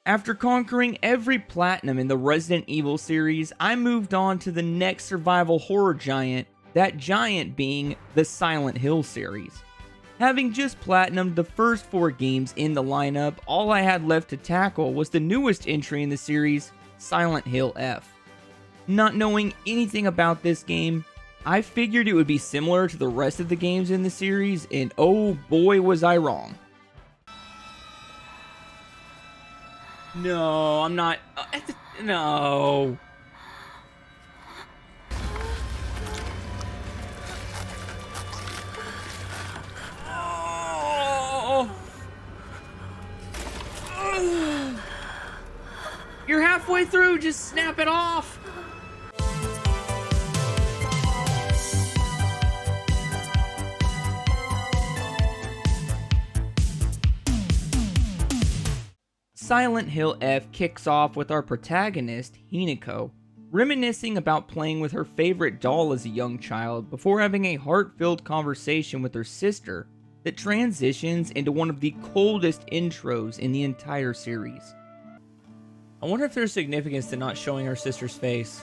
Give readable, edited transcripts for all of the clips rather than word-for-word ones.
After conquering every platinum in the Resident Evil series, I moved on to the next survival horror giant, that giant being the Silent Hill series. Having just platinumed the first 4 games in the lineup, all I had left to tackle was the newest entry in the series, Silent Hill F. Not knowing anything about this game, I figured it would be similar to the rest of the games in the series, and oh boy was I wrong. No, I'm not. No. Oh. You're halfway through, just snap it off. Silent Hill F kicks off with our protagonist, Hinako, reminiscing about playing with her favorite doll as a young child before having a heart-filled conversation with her sister that transitions into one of the coldest intros in the entire series. I wonder if there's significance to not showing her sister's face.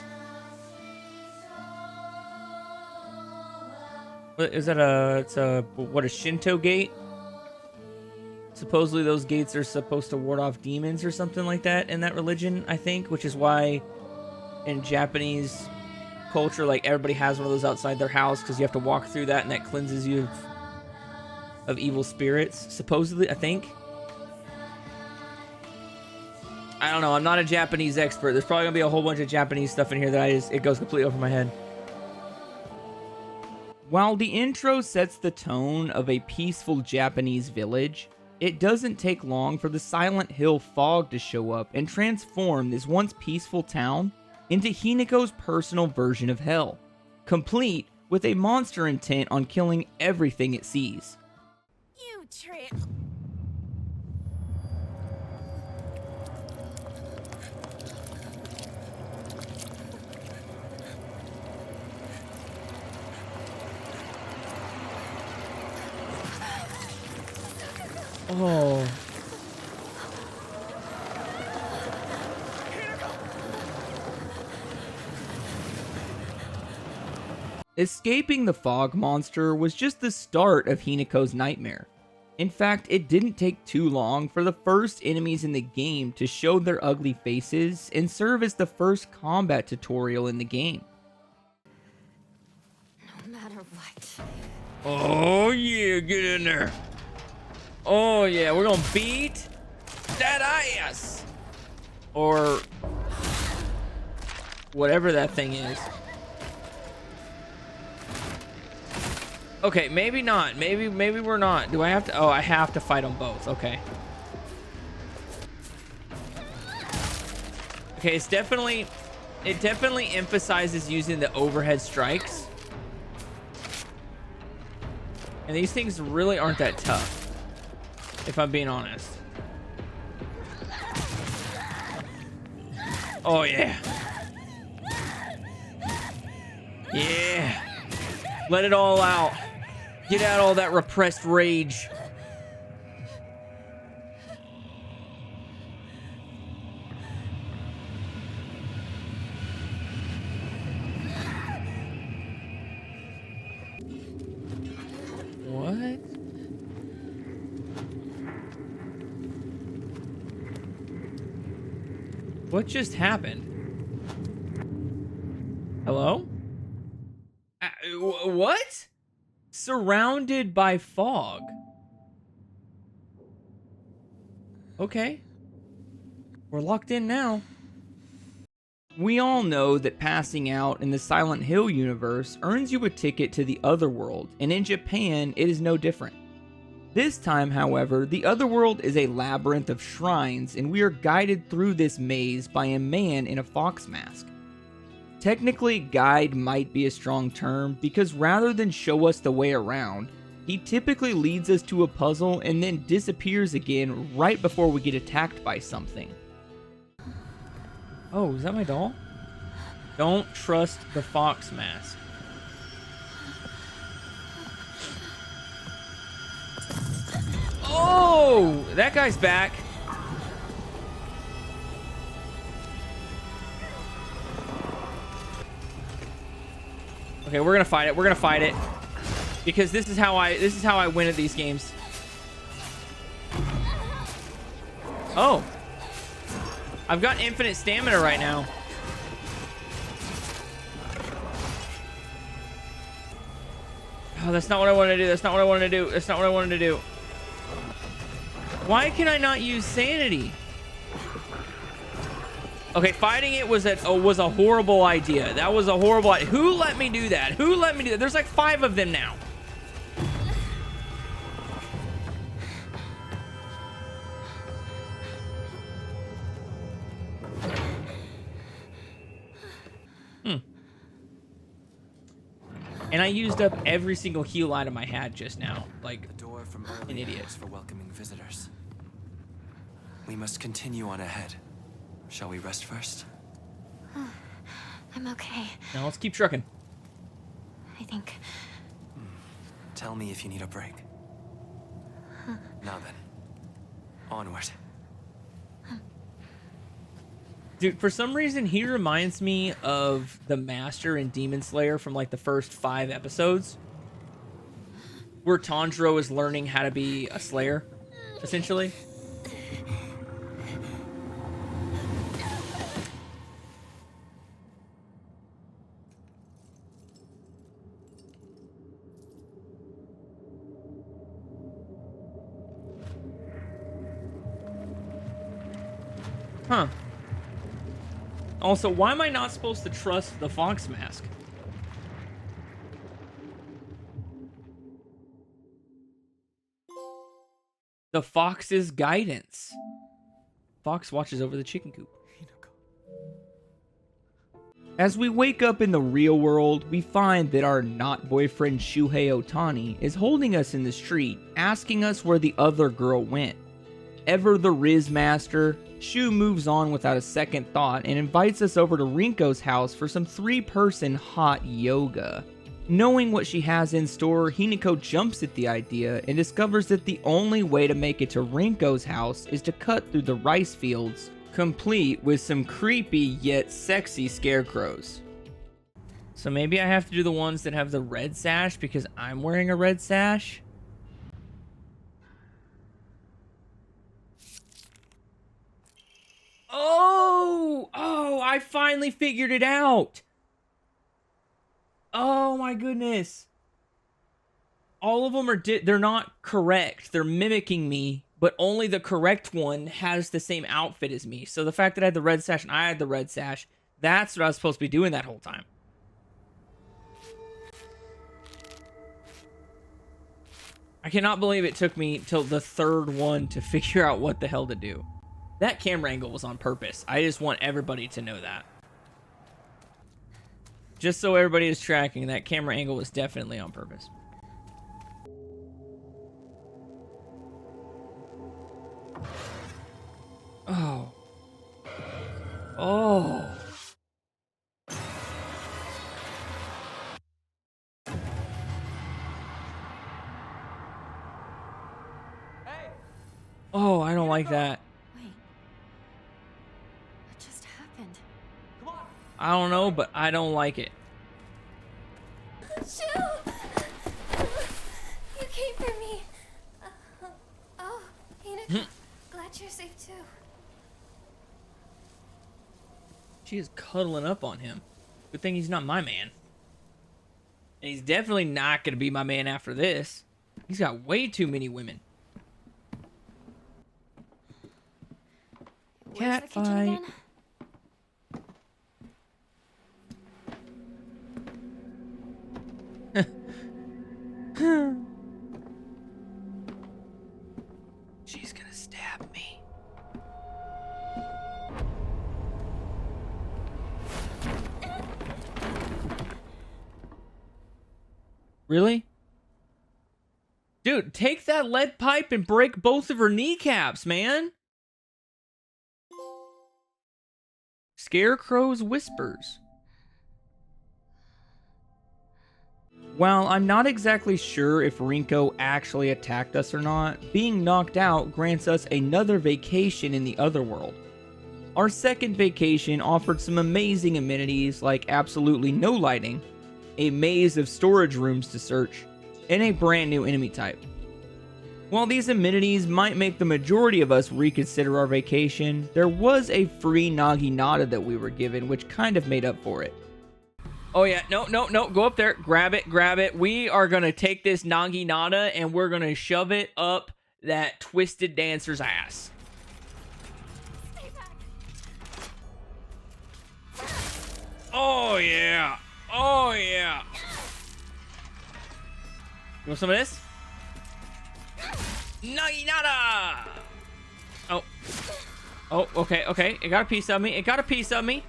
What is that? A Shinto gate? Supposedly those gates are supposed to ward off demons or something like that in that religion, I think, which is why in Japanese culture, like, everybody has one of those outside their house because you have to walk through that and that cleanses you of evil spirits, supposedly, I think. I don't know, I'm not a Japanese expert. There's probably gonna be a whole bunch of Japanese stuff in here that it goes completely over my head. While the intro sets the tone of a peaceful Japanese village, it doesn't take long for the Silent Hill fog to show up and transform this once peaceful town into Hinako's personal version of hell, complete with a monster intent on killing everything it sees. You trip. Oh. Escaping the fog monster was just the start of Hinako's nightmare. In fact, it didn't take too long for the first enemies in the game to show their ugly faces and serve as the first combat tutorial in the game. No matter what. Oh yeah, get in there. Oh yeah, we're gonna beat that ass. Or whatever that thing is. Okay, maybe not. Maybe we're not. Do I have to? Oh, I have to fight them both. Okay. Okay, it definitely emphasizes using the overhead strikes. And these things really aren't that tough, if I'm being honest. Oh yeah. Yeah. Let it all out. Get out all that repressed rage. What? What just happened? Hello? What? Surrounded by fog. Okay. We're locked in now. We all know that passing out in the Silent Hill universe earns you a ticket to the Otherworld, and in Japan, it is no different. This time, however, the Otherworld is a labyrinth of shrines, and we are guided through this maze by a man in a fox mask. Technically, guide might be a strong term, because rather than show us the way around, he typically leads us to a puzzle and then disappears again right before we get attacked by something. Oh, is that my doll? Don't trust the fox mask. Oh, that guy's back. Okay, we're gonna fight it. We're gonna fight it. Because this is how I win at these games. Oh. I've got infinite stamina right now. Oh, that's not what I wanted to do. That's not what I wanted to do. That's not what I wanted to do. Why can I not use sanity? Okay, fighting it was a horrible idea. That was a horrible idea. Who let me do that? Who let me do that? There's like 5 of them now. And I used up every single heal item I had just now. Like, a door from an idiot. for welcoming visitors. We must continue on ahead. Shall we rest first? I'm okay. Now let's keep trucking. I think. Tell me if you need a break. Now then, onward. Dude, for some reason, he reminds me of the Master in Demon Slayer from like the first 5 episodes, where Tanjiro is learning how to be a Slayer, essentially. Huh. Also, why am I not supposed to trust the fox mask? The fox's guidance. Fox watches over the chicken coop. As we wake up in the real world, we find that our not boyfriend Shuhei Otani is holding us in the street, asking us where the other girl went. Ever the Riz master, Shu moves on without a second thought and invites us over to Rinko's house for some 3-person hot yoga. Knowing what she has in store, Hinako jumps at the idea and discovers that the only way to make it to Rinko's house is to cut through the rice fields, complete with some creepy yet sexy scarecrows. So maybe I have to do the ones that have the red sash because I'm wearing a red sash? Oh, I finally figured it out. Oh my goodness. All of them are, they're not correct. They're mimicking me, but only the correct one has the same outfit as me. So the fact that I had the red sash and I had the red sash, that's what I was supposed to be doing that whole time. I cannot believe it took me till the 3rd one to figure out what the hell to do. That camera angle was on purpose. I just want everybody to know that. Just so everybody is tracking, that camera angle was definitely on purpose. Oh. Oh. Oh, I don't like that. I don't know, but I don't like it. Shu! You came for me. Oh, Hinako, glad you're safe too. She is cuddling up on him. Good thing he's not my man. And he's definitely not going to be my man after this. He's got way too many women. Cat fight. She's gonna stab me. Really? Dude, take that lead pipe and break both of her kneecaps, man. Scarecrow's whispers. While I'm not exactly sure if Rinko actually attacked us or not, being knocked out grants us another vacation in the Otherworld. Our second vacation offered some amazing amenities like absolutely no lighting, a maze of storage rooms to search, and a brand new enemy type. While these amenities might make the majority of us reconsider our vacation, there was a free Naginata that we were given, which kind of made up for it. Oh yeah, no, go up there, grab it. We are gonna take this Naginata and we're gonna shove it up that twisted dancer's ass. Stay back. Oh yeah, oh yeah. You want some of this? Naginata! Oh. Oh, okay. It got a piece of me.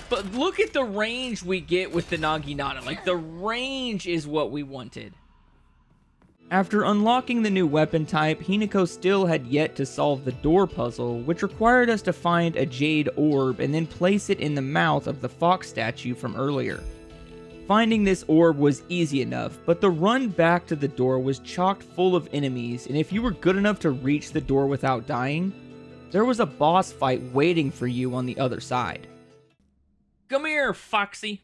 But look at the range we get with the Naginata. Like, the range is what we wanted. After unlocking the new weapon type, Hinako still had yet to solve the door puzzle, which required us to find a jade orb and then place it in the mouth of the fox statue from earlier. Finding this orb was easy enough, but the run back to the door was chocked full of enemies, and if you were good enough to reach the door without dying, there was a boss fight waiting for you on the other side. Come here, Foxy.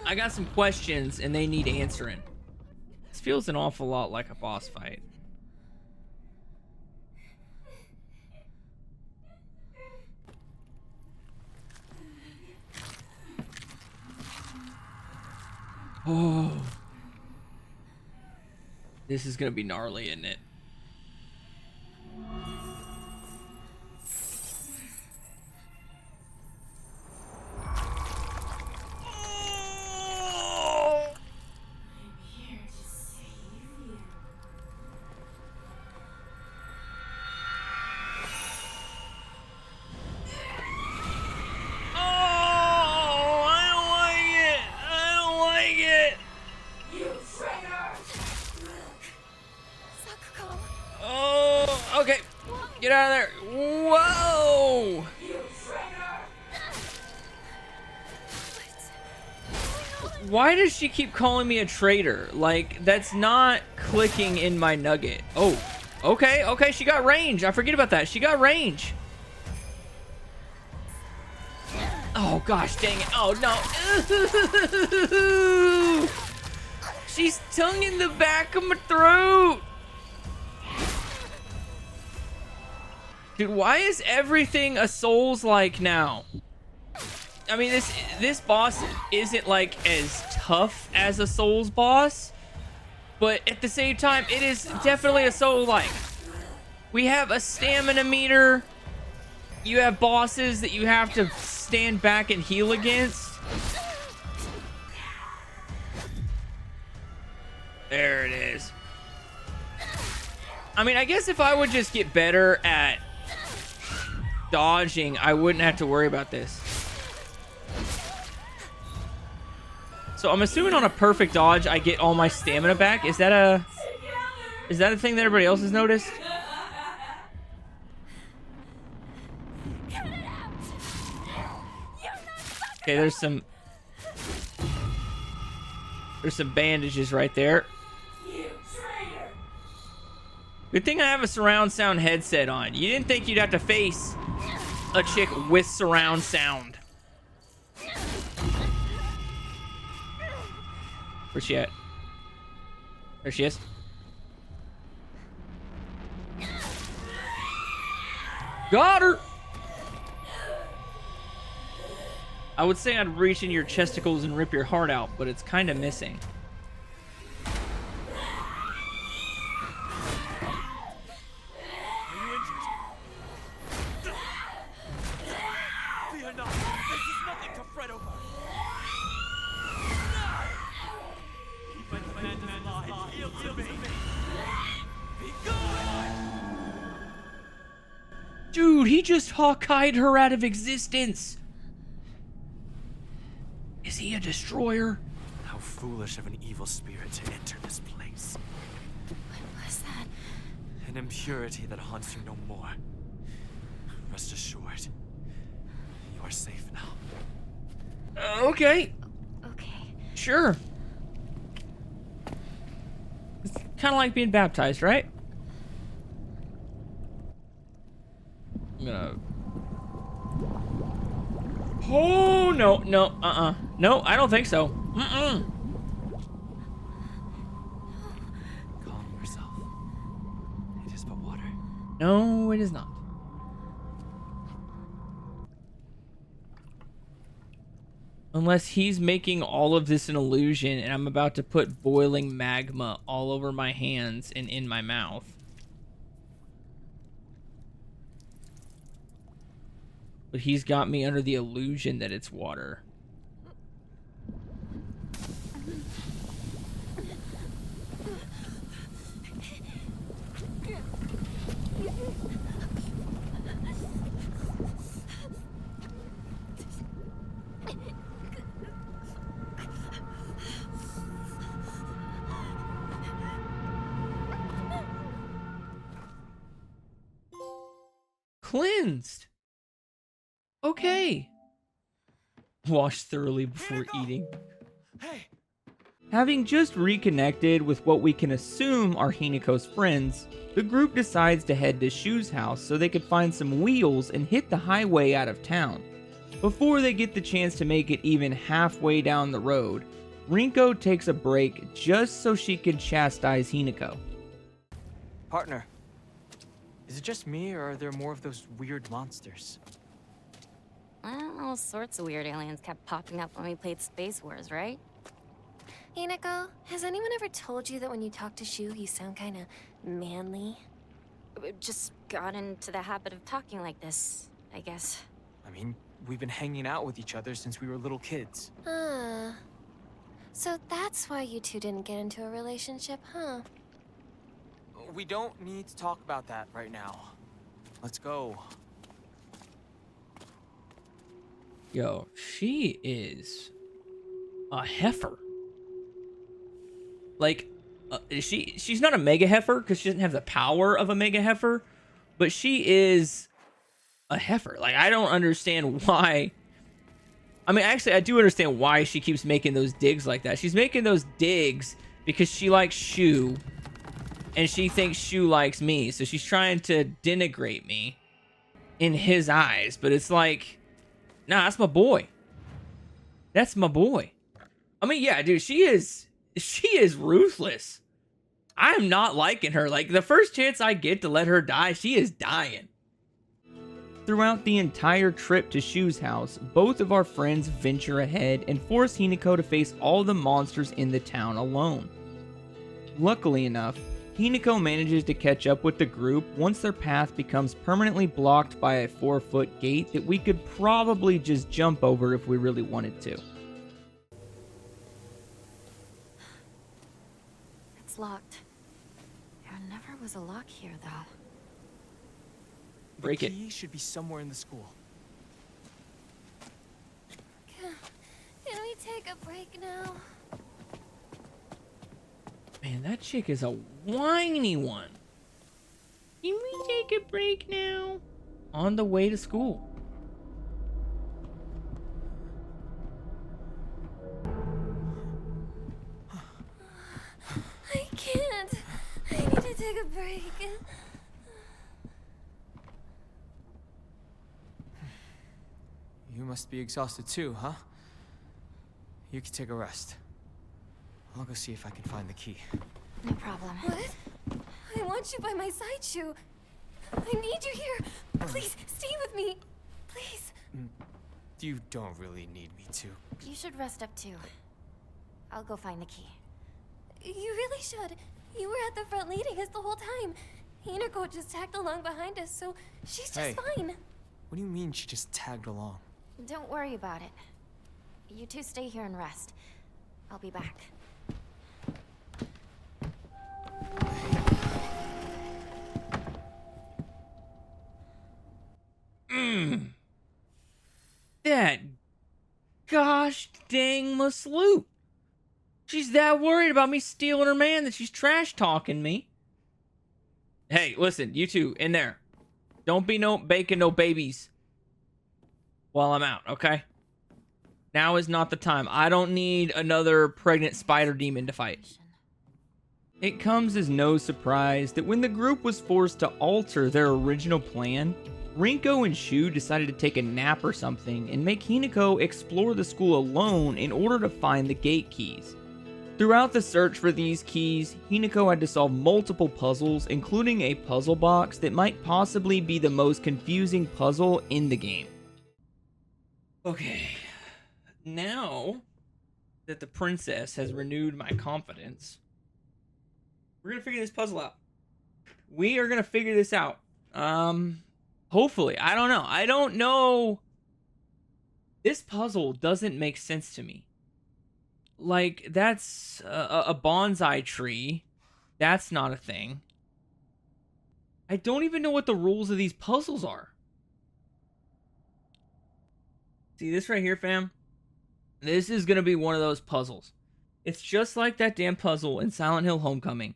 I got some questions, and they need answering. This feels an awful lot like a boss fight. Oh. This is gonna be gnarly, isn't it? Get out of there. Whoa! Why does she keep calling me a traitor? Like, that's not clicking in my nugget. Oh, okay, she got range. I forget about that. She got range. Oh, gosh, dang it. Oh, no. She's tongue in the back of my throat. Dude, why is everything a Souls-like now? I mean, this boss isn't, like, as tough as a Souls boss, but at the same time, it is definitely a Soul-like. We have a stamina meter. You have bosses that you have to stand back and heal against. There it is. I mean, I guess if I would just get better at dodging, I wouldn't have to worry about this. So I'm assuming on a perfect dodge, I get all my stamina back. Is that a thing that everybody else has noticed? Okay, there's some bandages right there. Good thing I have a surround sound headset on. You didn't think you'd have to face a chick with surround sound. Where's she at? There she is. Got her! I would say I'd reach in your chesticles and rip your heart out, but it's kind of missing. Dude, he just Hawkeyed her out of existence. Is he a destroyer? How foolish of an evil spirit to enter this place. What was that? An impurity that haunts you no more. Rest assured, you are safe now. Okay. Okay. Sure. It's kind of like being baptized, right? I'm gonna... Oh no, no, no, I don't think so. Calm yourself. It is but water. No, it is not. Unless he's making all of this an illusion and I'm about to put boiling magma all over my hands and in my mouth. But he's got me under the illusion that it's water. Cleansed. Okay. Wash thoroughly before eating. Hey! Having just reconnected with what we can assume are Hinako's friends, the group decides to head to Shu's house so they could find some wheels and hit the highway out of town. Before they get the chance to make it even halfway down the road, Rinko takes a break just so she can chastise Hinako. Partner, is it just me or are there more of those weird monsters? Well, all sorts of weird aliens kept popping up when we played Space Wars, right? Hinako, has anyone ever told you that when you talk to Shu, you sound kind of manly? We just got into the habit of talking like this, I guess. I mean, we've been hanging out with each other since we were little kids. So that's why you two didn't get into a relationship, huh? We don't need to talk about that right now. Let's go. Yo, she is a heifer. Like, she's not a mega heifer because she doesn't have the power of a mega heifer, but she is a heifer. Like, I don't understand why. I mean, actually, I do understand why she keeps making those digs like that. She's making those digs because she likes Shu, and she thinks Shu likes me, so she's trying to denigrate me in his eyes. But it's like, nah, that's my boy. That's my boy. I mean, yeah, dude, she is ruthless. I'm not liking her. Like, the first chance I get to let her die, she is dying. Throughout the entire trip to Shu's house, both of our friends venture ahead and force Hinako to face all the monsters in the town alone. Luckily enough, Hinako manages to catch up with the group once their path becomes permanently blocked by a 4-foot gate that we could probably just jump over if we really wanted to. It's locked. There never was a lock here, though. Break the it. key should be somewhere in the school. Can we take a break now? Man, that chick is a whiny one. Can we take a break now? On the way to school. I can't. I need to take a break. You must be exhausted too, huh? You can take a rest. I'll go see if I can find the key. No problem. What? I want you by my side, Shu. I need you here. Please, stay with me. Please. You don't really need me to. You should rest up too. I'll go find the key. You really should. You were at the front leading us the whole time. Hinako just tagged along behind us, so she's just Hey. fine. What do you mean she just tagged along? Don't worry about it. You two stay here and rest. I'll be back. That gosh dang Masloop. She's that worried about me stealing her man that she's trash talking me. Hey, listen, you two in there. Don't be baking no babies while I'm out, okay? Now is not the time. I don't need another pregnant spider demon to fight. It comes as no surprise that when the group was forced to alter their original plan, Rinko and Shu decided to take a nap or something and make Hinako explore the school alone in order to find the gate keys. Throughout the search for these keys, Hinako had to solve multiple puzzles, including a puzzle box that might possibly be the most confusing puzzle in the game. Okay, now that the princess has renewed my confidence, we're gonna figure this puzzle out. We are gonna figure this out. Hopefully. I don't know. This puzzle doesn't make sense to me. Like, that's a bonsai tree. That's not a thing. I don't even know what the rules of these puzzles are. See this right here, fam? This is gonna be one of those puzzles. It's just like that damn puzzle in Silent Hill Homecoming,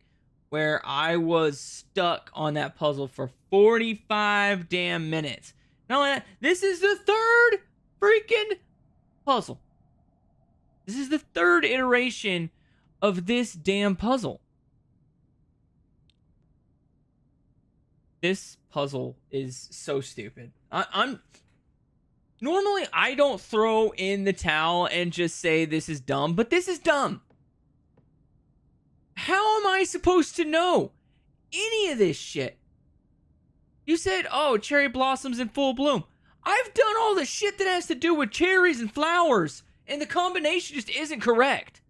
where I was stuck on that puzzle for 45 damn minutes. Not only that, this is the third freaking puzzle. This is the third iteration of this damn puzzle. This puzzle is so stupid. Normally, I don't throw in the towel and just say this is dumb, but this is dumb. How am I supposed to know any of this shit? You said, oh, cherry blossoms in full bloom. I've done all the shit that has to do with cherries and flowers, and the combination just isn't correct.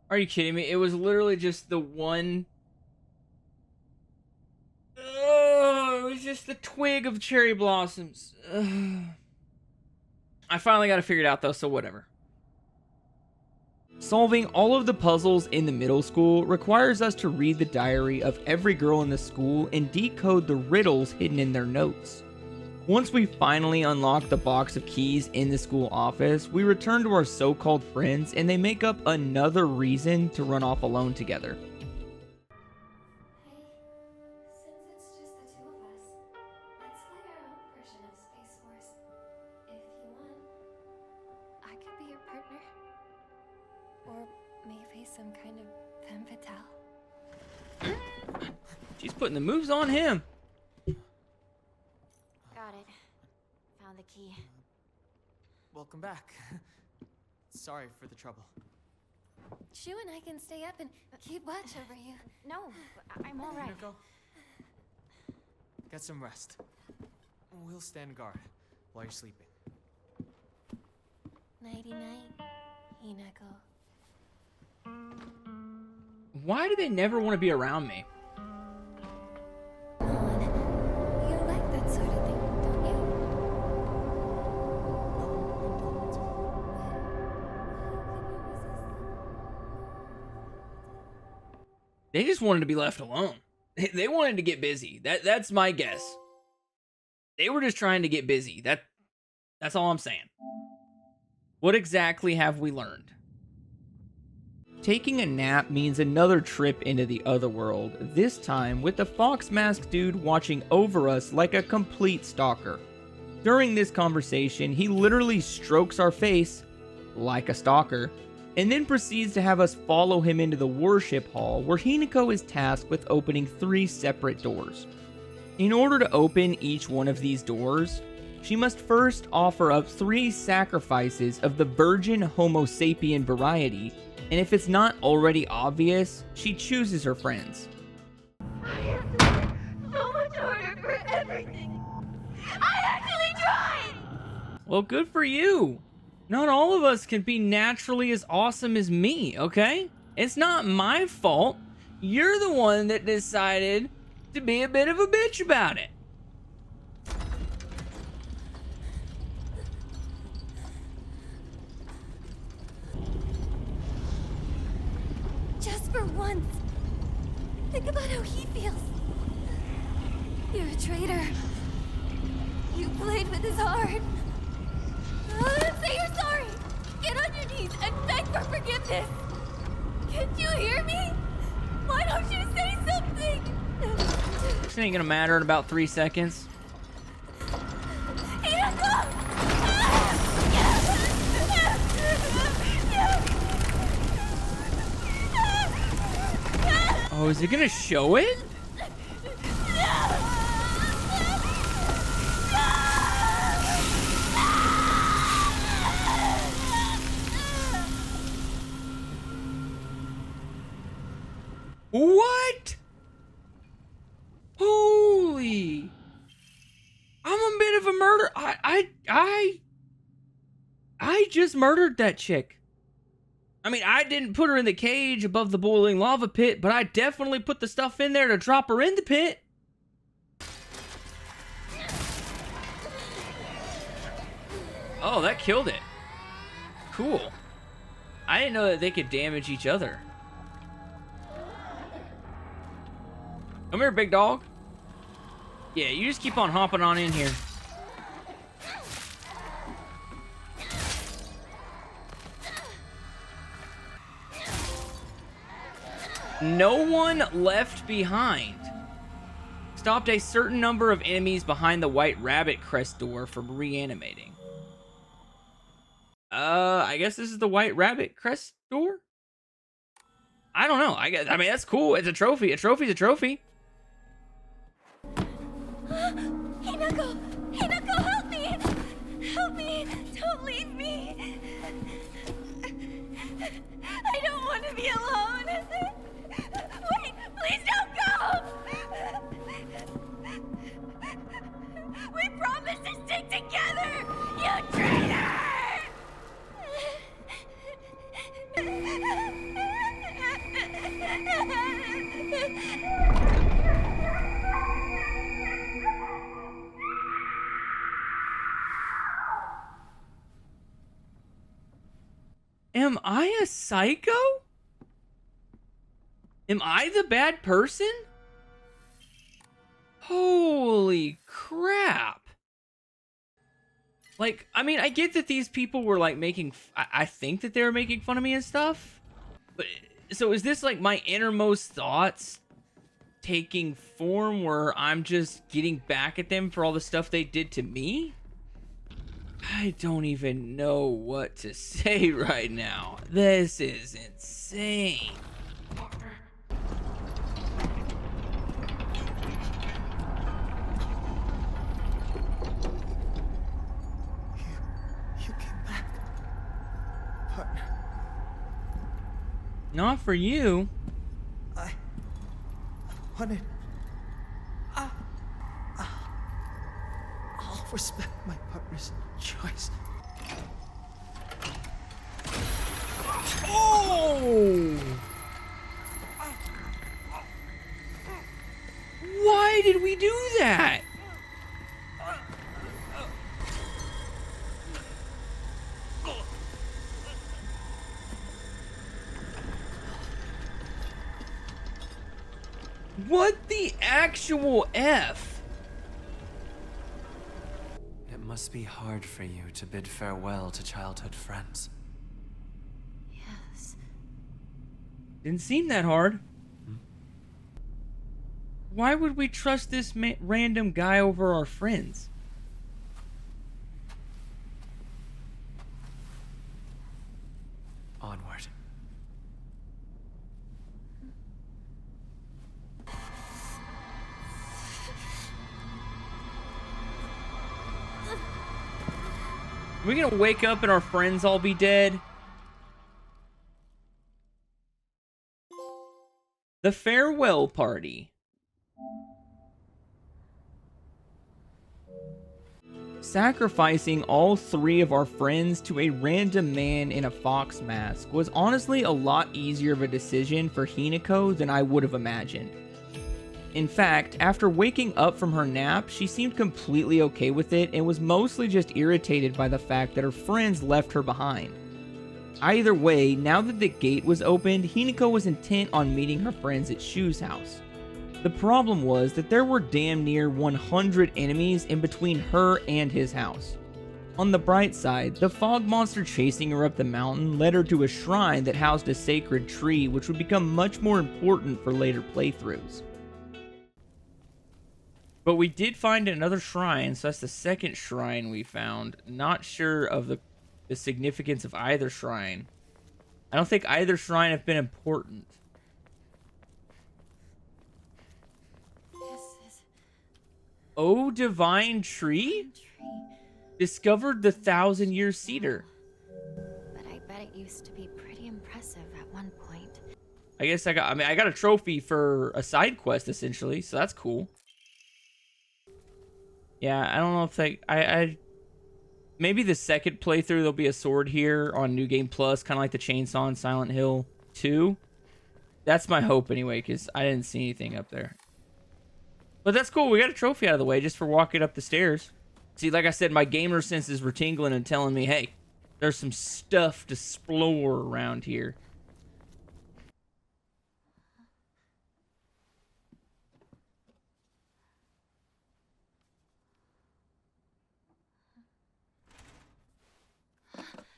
Are you kidding me? It was literally just the one... Oh, it was just the twig of cherry blossoms. I finally got it figured out, though, so whatever. Solving all of the puzzles in the middle school requires us to read the diary of every girl in the school and decode the riddles hidden in their notes. Once we finally unlock the box of keys in the school office, we return to our so-called friends and they make up another reason to run off alone together. Hey, since it's just the two of us, let's play our own version of Space Wars. If you want, I could be your partner. Or maybe some kind of femme fatale. She's putting the moves on him. Got it. Found the key. Welcome back. Sorry for the trouble. Shu and I can stay up and keep watch over you. No, I'm all right. Rinko, get some rest. We'll stand guard while you're sleeping. Nighty-night, Hinako. Why do they never want to be around me? You like that sort of thing, don't you? They just wanted to be left alone. They wanted to get busy. That's my guess. They were just trying to get busy. That's all I'm saying. What exactly have we learned? Taking a nap means another trip into the Otherworld, this time with the fox mask dude watching over us like a complete stalker. During this conversation, he literally strokes our face, like a stalker, and then proceeds to have us follow him into the worship hall where Hinako is tasked with opening 3 separate doors. In order to open each one of these doors, she must first offer up 3 sacrifices of the virgin Homo sapien variety, and if it's not already obvious, she chooses her friends. I have to work so much harder for everything. I actually tried! Well, good for you. Not all of us can be naturally as awesome as me, okay? It's not my fault. You're the one that decided to be a bit of a bitch about it. Just for once. Think about how he feels. You're a traitor. You played with his heart. Say you're sorry. Get on your knees and beg for forgiveness. Can't you hear me? Why don't you say something? This ain't gonna matter in about 3 seconds. Hinako! Oh, is it gonna show it? What? Holy! I'm a bit of a murder. I just murdered that chick. I mean, I didn't put her in the cage above the boiling lava pit, but I definitely put the stuff in there to drop her in the pit. Oh, that killed it. Cool. I didn't know that they could damage each other. Come here, big dog. Yeah, you just keep on hopping on in here. No one left behind. Stopped a certain number of enemies behind the white rabbit crest door from reanimating. I guess this is the white rabbit crest door? I don't know. I mean, that's cool. It's a trophy. A trophy's a trophy. Hinako! Hinako, help me! Help me! Don't leave me! I don't want to be alone! Wait! Please don't go! We promised to stick together! You traitor! Am I a psycho? Am I the bad person? Holy crap. Like, I mean, I get that these people were like making, I think that they were making fun of me and stuff. But, so is this like my innermost thoughts taking form where I'm just getting back at them for all the stuff they did to me? I don't even know what to say right now. This is insane. You came back, partner. Not for you. I wanted. I'll respect my partner's choice. Oh! Why did we do that? What the actual F? It must be hard for you to bid farewell to childhood friends. Yes. Didn't seem that hard. Why would we trust this random guy over our friends? Onward. Are we gonna wake up and our friends all be dead? The farewell party. Sacrificing all three of our friends to a random man in a fox mask was honestly a lot easier of a decision for Hinako than I would have imagined. In fact, after waking up from her nap, she seemed completely okay with it and was mostly just irritated by the fact that her friends left her behind. Either way, now that the gate was opened, Hinako was intent on meeting her friends at Shu's house. The problem was that there were damn near 100 enemies in between her and his house. On the bright side, the fog monster chasing her up the mountain led her to a shrine that housed a sacred tree, which would become much more important for later playthroughs. But we did find another shrine, so that's the second shrine we found. Not sure of the significance of either shrine. I don't think either shrine have been important. Oh, divine tree? Discovered the 1,000-year cedar. But I bet it used to be pretty impressive at one point. I guess I got a trophy for a side quest essentially, so that's cool. Yeah, I don't know if I maybe the second playthrough there'll be a sword here on New Game Plus, kind of like the chainsaw in Silent Hill 2. That's my hope anyway, because I didn't see anything up there. But that's cool. We got a trophy out of the way just for walking up the stairs. See, like I said, my gamer senses were tingling and telling me, hey, there's some stuff to explore around here.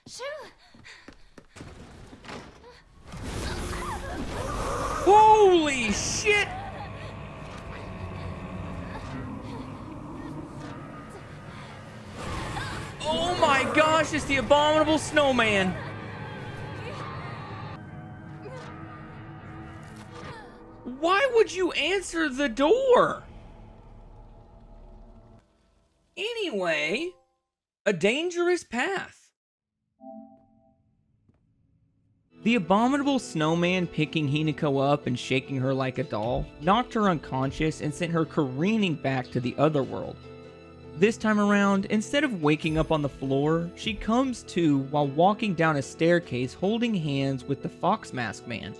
Shoo! Holy shit! Oh my gosh, it's the abominable snowman. Why would you answer the door? Anyway, a dangerous path. The abominable snowman picking Hinako up and shaking her like a doll knocked her unconscious and sent her careening back to the Otherworld. This time around, instead of waking up on the floor, she comes to while walking down a staircase holding hands with the Fox Mask Man.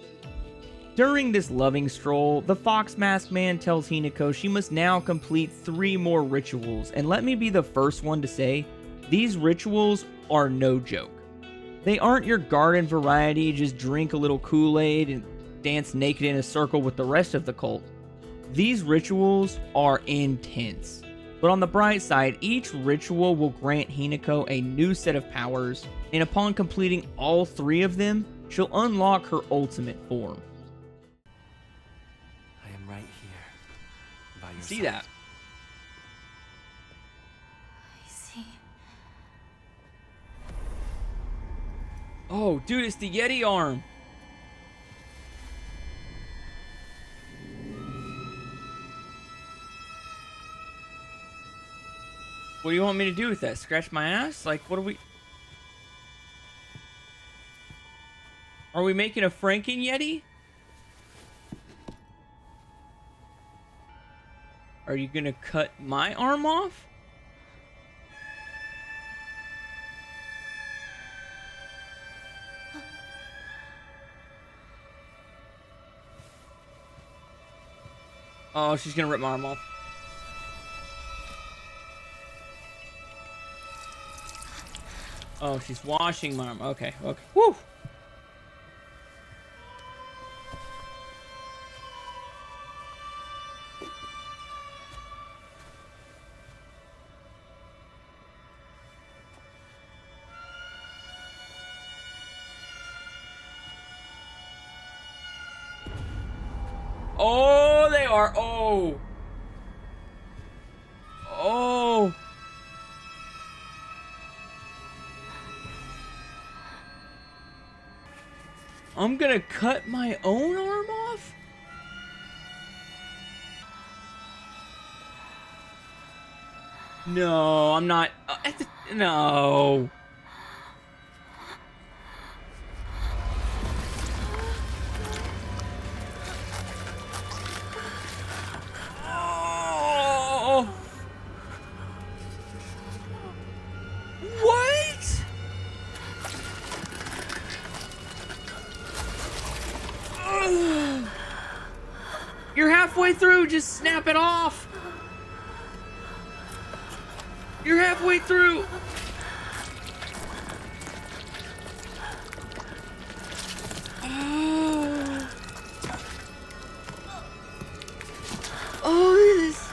During this loving stroll, the Fox Mask Man tells Hinako she must now complete 3 more rituals, and let me be the first one to say, these rituals are no joke. They aren't your garden variety, just drink a little Kool-Aid and dance naked in a circle with the rest of the cult. These rituals are intense. But on the bright side, each ritual will grant Hinako a new set of powers, and upon completing all 3 of them, she'll unlock her ultimate form. I am right here, by your See side. that? I see. Oh, dude, it's the Yeti arm. What do you want me to do with that? Scratch my ass? Like, what are we... Are we making a Franken Yeti? Are you gonna cut my arm off? Oh, she's gonna rip my arm off. Oh, she's washing my arm. Okay, okay. Woo! Oh, they are. Oh. Oh. I'm gonna cut my own arm off? No, I'm not. No. Oh. What? Ugh. You're halfway through, just snap it off. You're halfway through. Oh. Oh, look at this.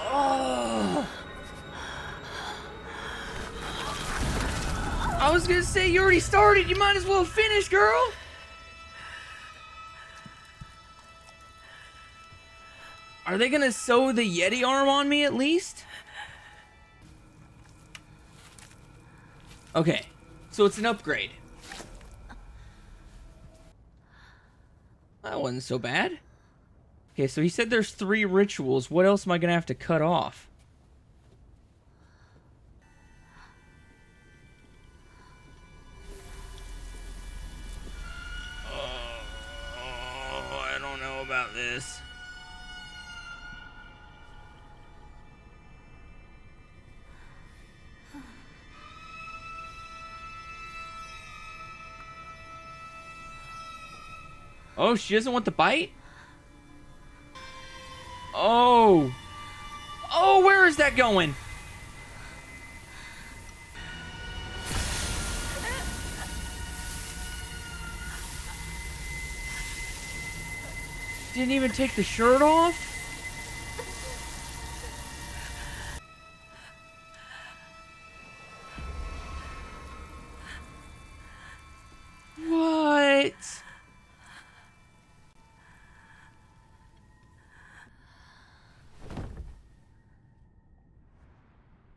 Oh. I was gonna say, you already started. You might as well finish, girl. Are they gonna sew the Yeti arm on me at least? Okay, so it's an upgrade. That wasn't so bad. Okay, so he said there's 3 rituals. What else am I gonna have to cut off? Oh, I don't know about this. Oh, she doesn't want the bite? Oh. Oh, where is that going? Didn't even take the shirt off? What?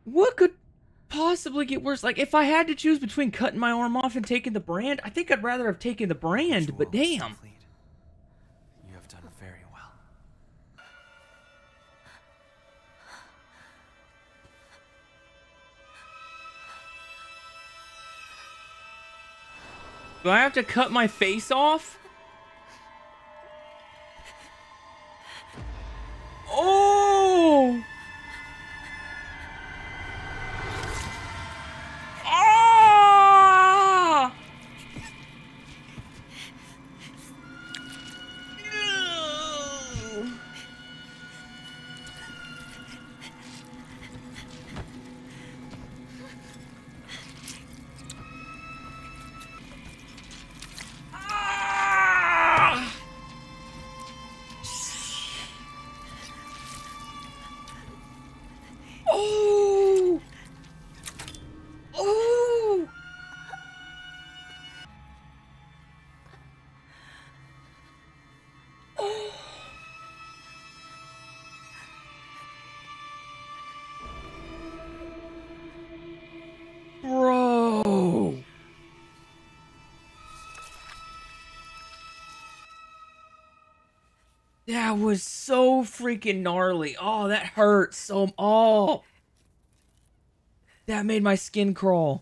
What could possibly get worse? Like, if I had to choose between cutting my arm off and taking the brand, I think I'd rather have taken the brand, but Ritual is damn. complete. You have done very well. Do I have to cut my face off? Oh! Ah! Ah! Oh! Oh! Oh! Bro! That was so freaking gnarly. Oh, that hurt so. Oh, that made my skin crawl.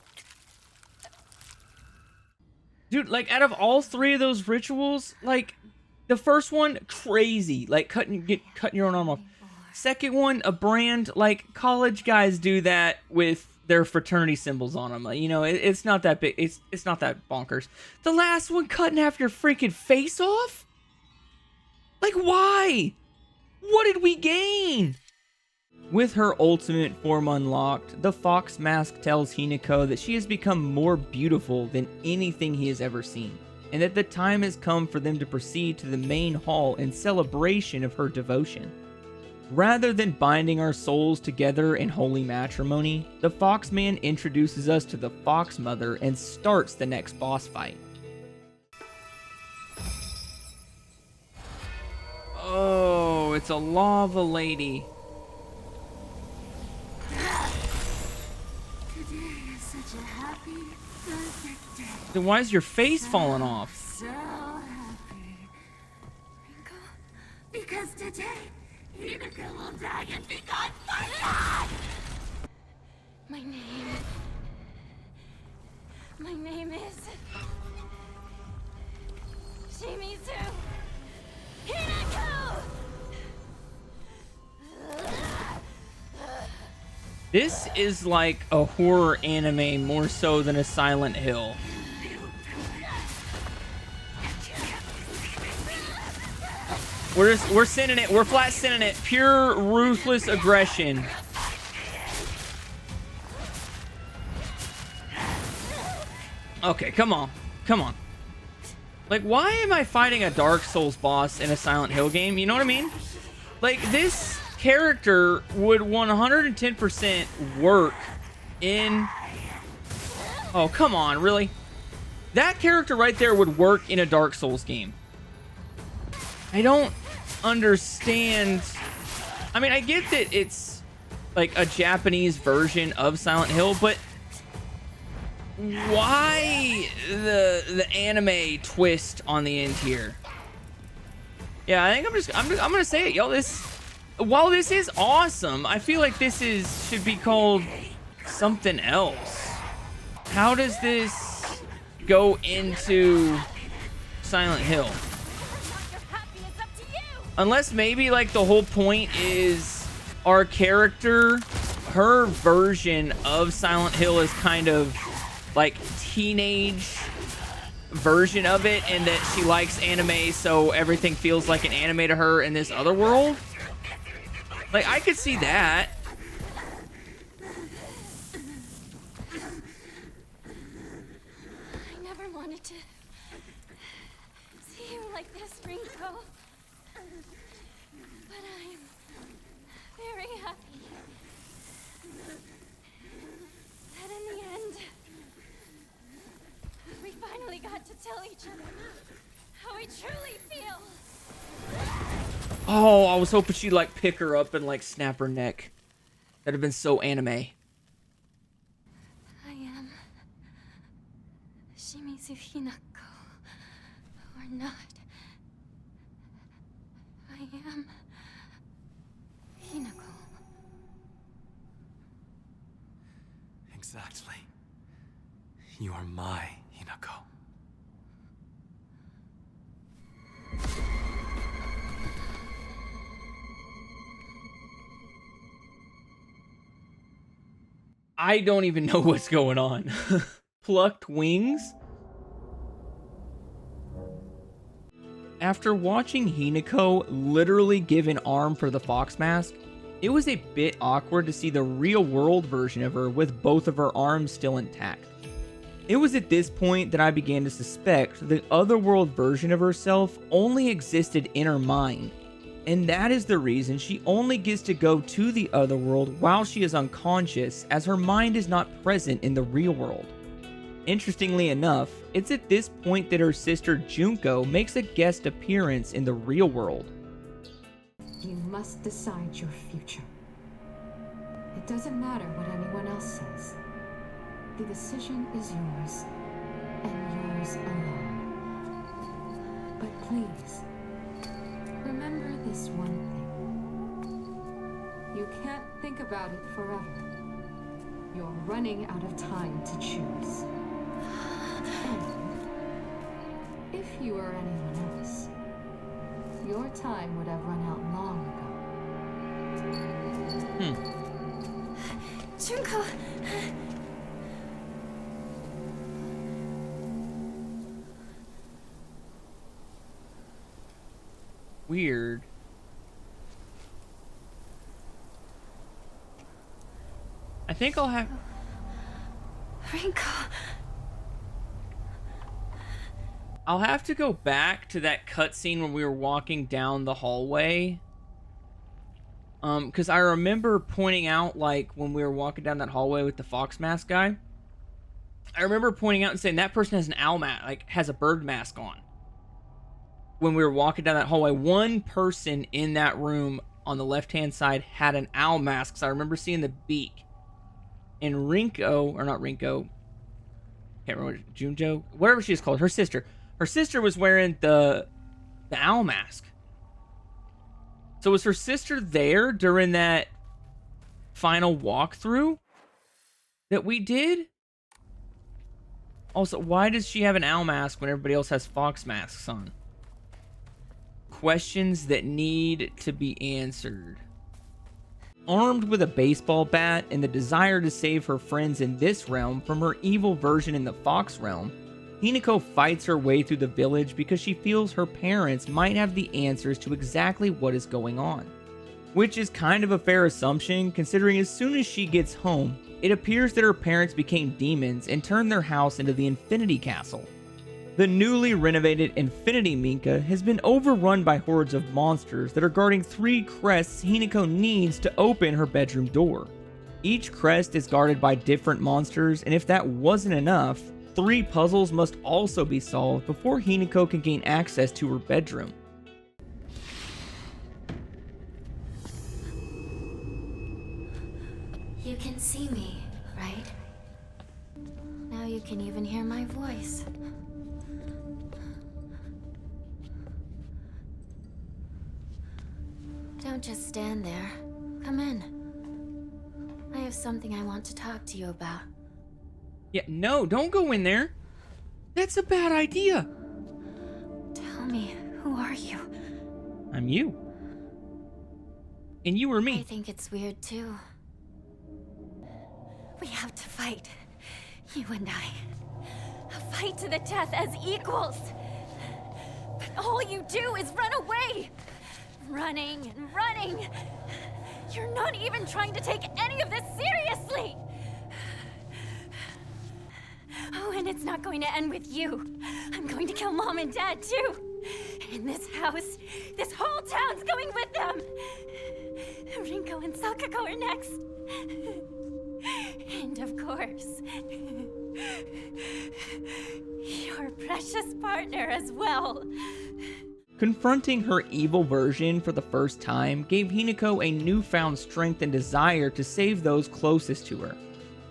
Dude, like, out of all 3 of those rituals, like, the first one, crazy. Like, cutting your own arm off. Second one, a brand. Like, college guys do that with their fraternity symbols on them. Like, you know, it's not that big. It's not that bonkers. The last one, cutting half your freaking face off? Like, why? What did we gain? With her ultimate form unlocked, the fox mask tells Hinako that she has become more beautiful than anything he has ever seen, and that the time has come for them to proceed to the main hall in celebration of her devotion. Rather than binding our souls together in holy matrimony, the Foxman introduces us to the Fox Mother and starts the next boss fight. Oh, it's a lava lady. Today is such a happy, perfect day. Then why is your face falling off? So happy. Rinko? Because today, Hinako will die and be gone for God! My name is... Shimizu Hinako! This is like a horror anime more so than a Silent Hill. We're sending it. We're flat sending it. Pure ruthless aggression. Okay, come on. Come on. Like, why am I fighting a Dark Souls boss in a Silent Hill game? You know what I mean? Like, this character would 110% work in... Oh, come on, really? That character right there would work in a Dark Souls game. I don't understand... I mean, I get that it's like a Japanese version of Silent Hill, but why the anime twist on the end here? Yeah, I think I'm gonna say it, yo. While this is awesome, I feel like this should be called something else. How does this go into Silent Hill? Unless maybe like the whole point is our character, her version of Silent Hill is kind of like teenage version of it, and that she likes anime, so everything feels like an anime to her in this other world. Like, I could see that. I never wanted to see you like this, Rinko. But I'm very happy that in the end, we finally got to tell each other how we truly feel. Oh, I was hoping she'd like pick her up and like snap her neck. That'd have been so anime. I am Shimizu Hinako, or not. I am Hinako. Exactly. You are my Hinako. I don't even know what's going on. Plucked wings? After watching Hinako literally give an arm for the fox mask, it was a bit awkward to see the real world version of her with both of her arms still intact. It was at this point that I began to suspect the Otherworld version of herself only existed in her mind, and that is the reason she only gets to go to the Otherworld while she is unconscious, as her mind is not present in the real world. Interestingly enough, it's at this point that her sister Junko makes a guest appearance in the real world. You must decide your future. It doesn't matter what anyone else says. The decision is yours, and yours alone. But please, remember this one thing. You can't think about it forever. You're running out of time to choose. And if you were anyone else, your time would have run out long ago. Junko! Weird. I think I'll have... Rinko! I'll have to go back to that cutscene when we were walking down the hallway. Because I remember pointing out, like, when we were walking down that hallway with the fox mask guy, I remember pointing out and saying that person has an owl mask, like, has a bird mask on. When we were walking down that hallway, one person in that room on the left-hand side had an owl mask, so I remember seeing the beak. And Rinko, or not Rinko, can't remember, Junjo, whatever she is called, her sister was wearing the owl mask. So was her sister there during that final walkthrough that we did? Also, why does she have an owl mask when everybody else has fox masks on? Questions that need to be answered. Armed with a baseball bat and the desire to save her friends in this realm from her evil version in the fox realm, Hinako fights her way through the village because she feels her parents might have the answers to exactly what is going on. Which is kind of a fair assumption, considering as soon as she gets home, it appears that her parents became demons and turned their house into the Infinity Castle. The newly renovated Infinity Minka has been overrun by hordes of monsters that are guarding 3 crests Hinako needs to open her bedroom door. Each crest is guarded by different monsters, and if that wasn't enough, 3 puzzles must also be solved before Hinako can gain access to her bedroom. You can see me, right? Now you can even hear my voice. Don't just stand there. Come in. I have something I want to talk to you about. Yeah, no, don't go in there. That's a bad idea. Tell me, who are you? I'm you. And you were I me. think it's weird too. We have to fight. You and I. A fight to the death as equals. But all you do is run away. Running and running. You're not even trying to take any of this seriously. Oh, and it's not going to end with you. I'm going to kill Mom and Dad too. In this house, this whole town's going with them. Rinko and Suko are next. And of course, your precious partner as well. Confronting her evil version for the first time gave Hinako a newfound strength and desire to save those closest to her.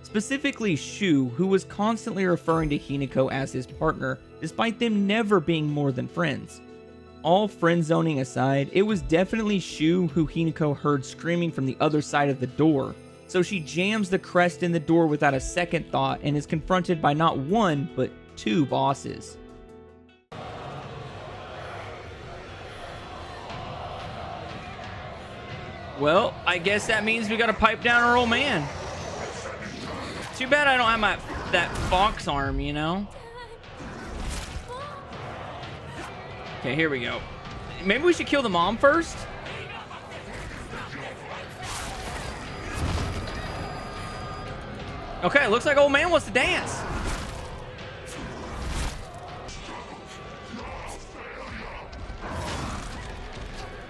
Specifically Shu, who was constantly referring to Hinako as his partner, despite them never being more than friends. All friend-zoning aside, it was definitely Shu who Hinako heard screaming from the other side of the door, so she jams the crest in the door without a second thought and is confronted by not one, but two bosses. Well, I guess that means we gotta pipe down our old man. Too bad I don't have that fox arm, you know? Okay, here we go. Maybe we should kill the mom first? Okay, looks like old man wants to dance.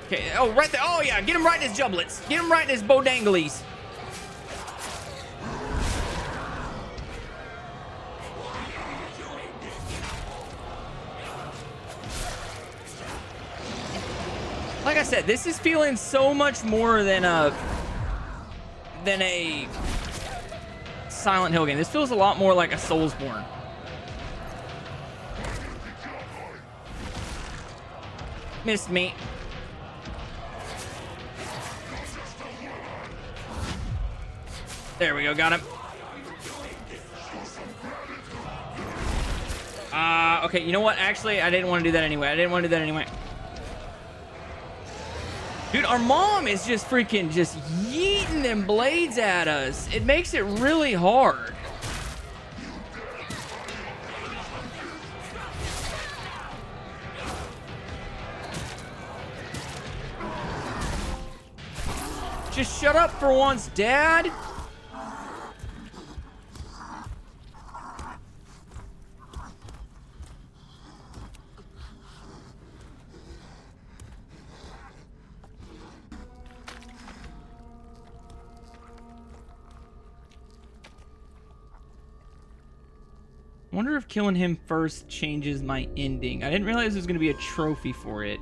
Okay, oh, right there. Oh, yeah, get him right in his jublets. Get him right in his bodangles. Like I said, this is feeling so much more than a Silent Hill game. This feels a lot more like a Soulsborne. Missed me. There we go, got him. Okay, you know what? Actually, I didn't want to do that anyway. Dude, our mom is just freaking just yeeting them blades at us. It makes it really hard. Just shut up for once, Dad. I wonder if killing him first changes my ending. I didn't realize there was going to be a trophy for it.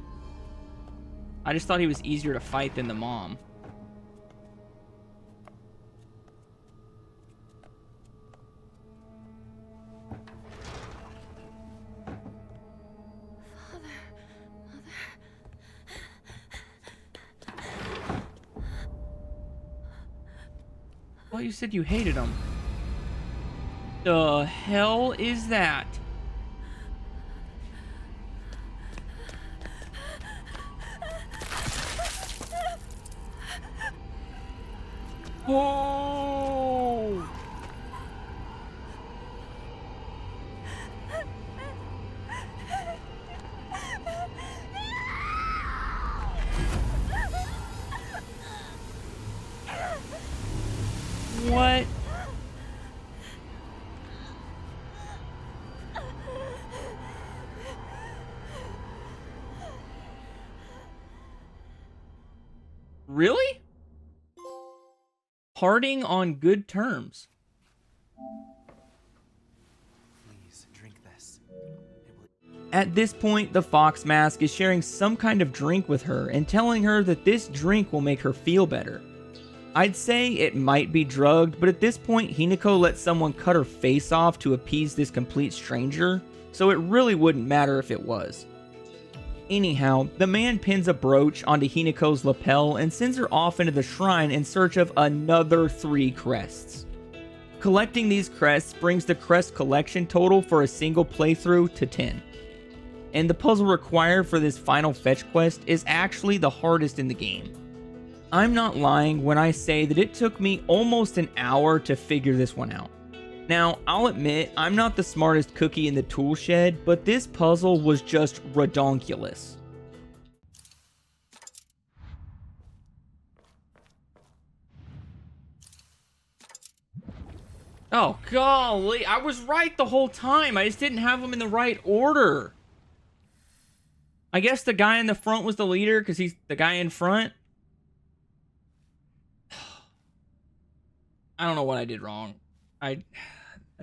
I just thought he was easier to fight than the mom. Well, you said you hated him. The hell is that? Oh! What? Really? Parting on good terms. Please, drink this. At this point, the Fox Mask is sharing some kind of drink with her and telling her that this drink will make her feel better. I'd say it might be drugged, but at this point, Hinako lets someone cut her face off to appease this complete stranger, so it really wouldn't matter if it was. Anyhow, the man pins a brooch onto Hinako's lapel and sends her off into the shrine in search of another 3 crests. Collecting these crests brings the crest collection total for a single playthrough to 10. And the puzzle required for this final fetch quest is actually the hardest in the game. I'm not lying when I say that it took me almost an hour to figure this one out. Now, I'll admit, I'm not the smartest cookie in the tool shed, but this puzzle was just redonkulous. Oh, golly, I was right the whole time. I just didn't have them in the right order. I guess the guy in the front was the leader because he's the guy in front. I don't know what I did wrong. I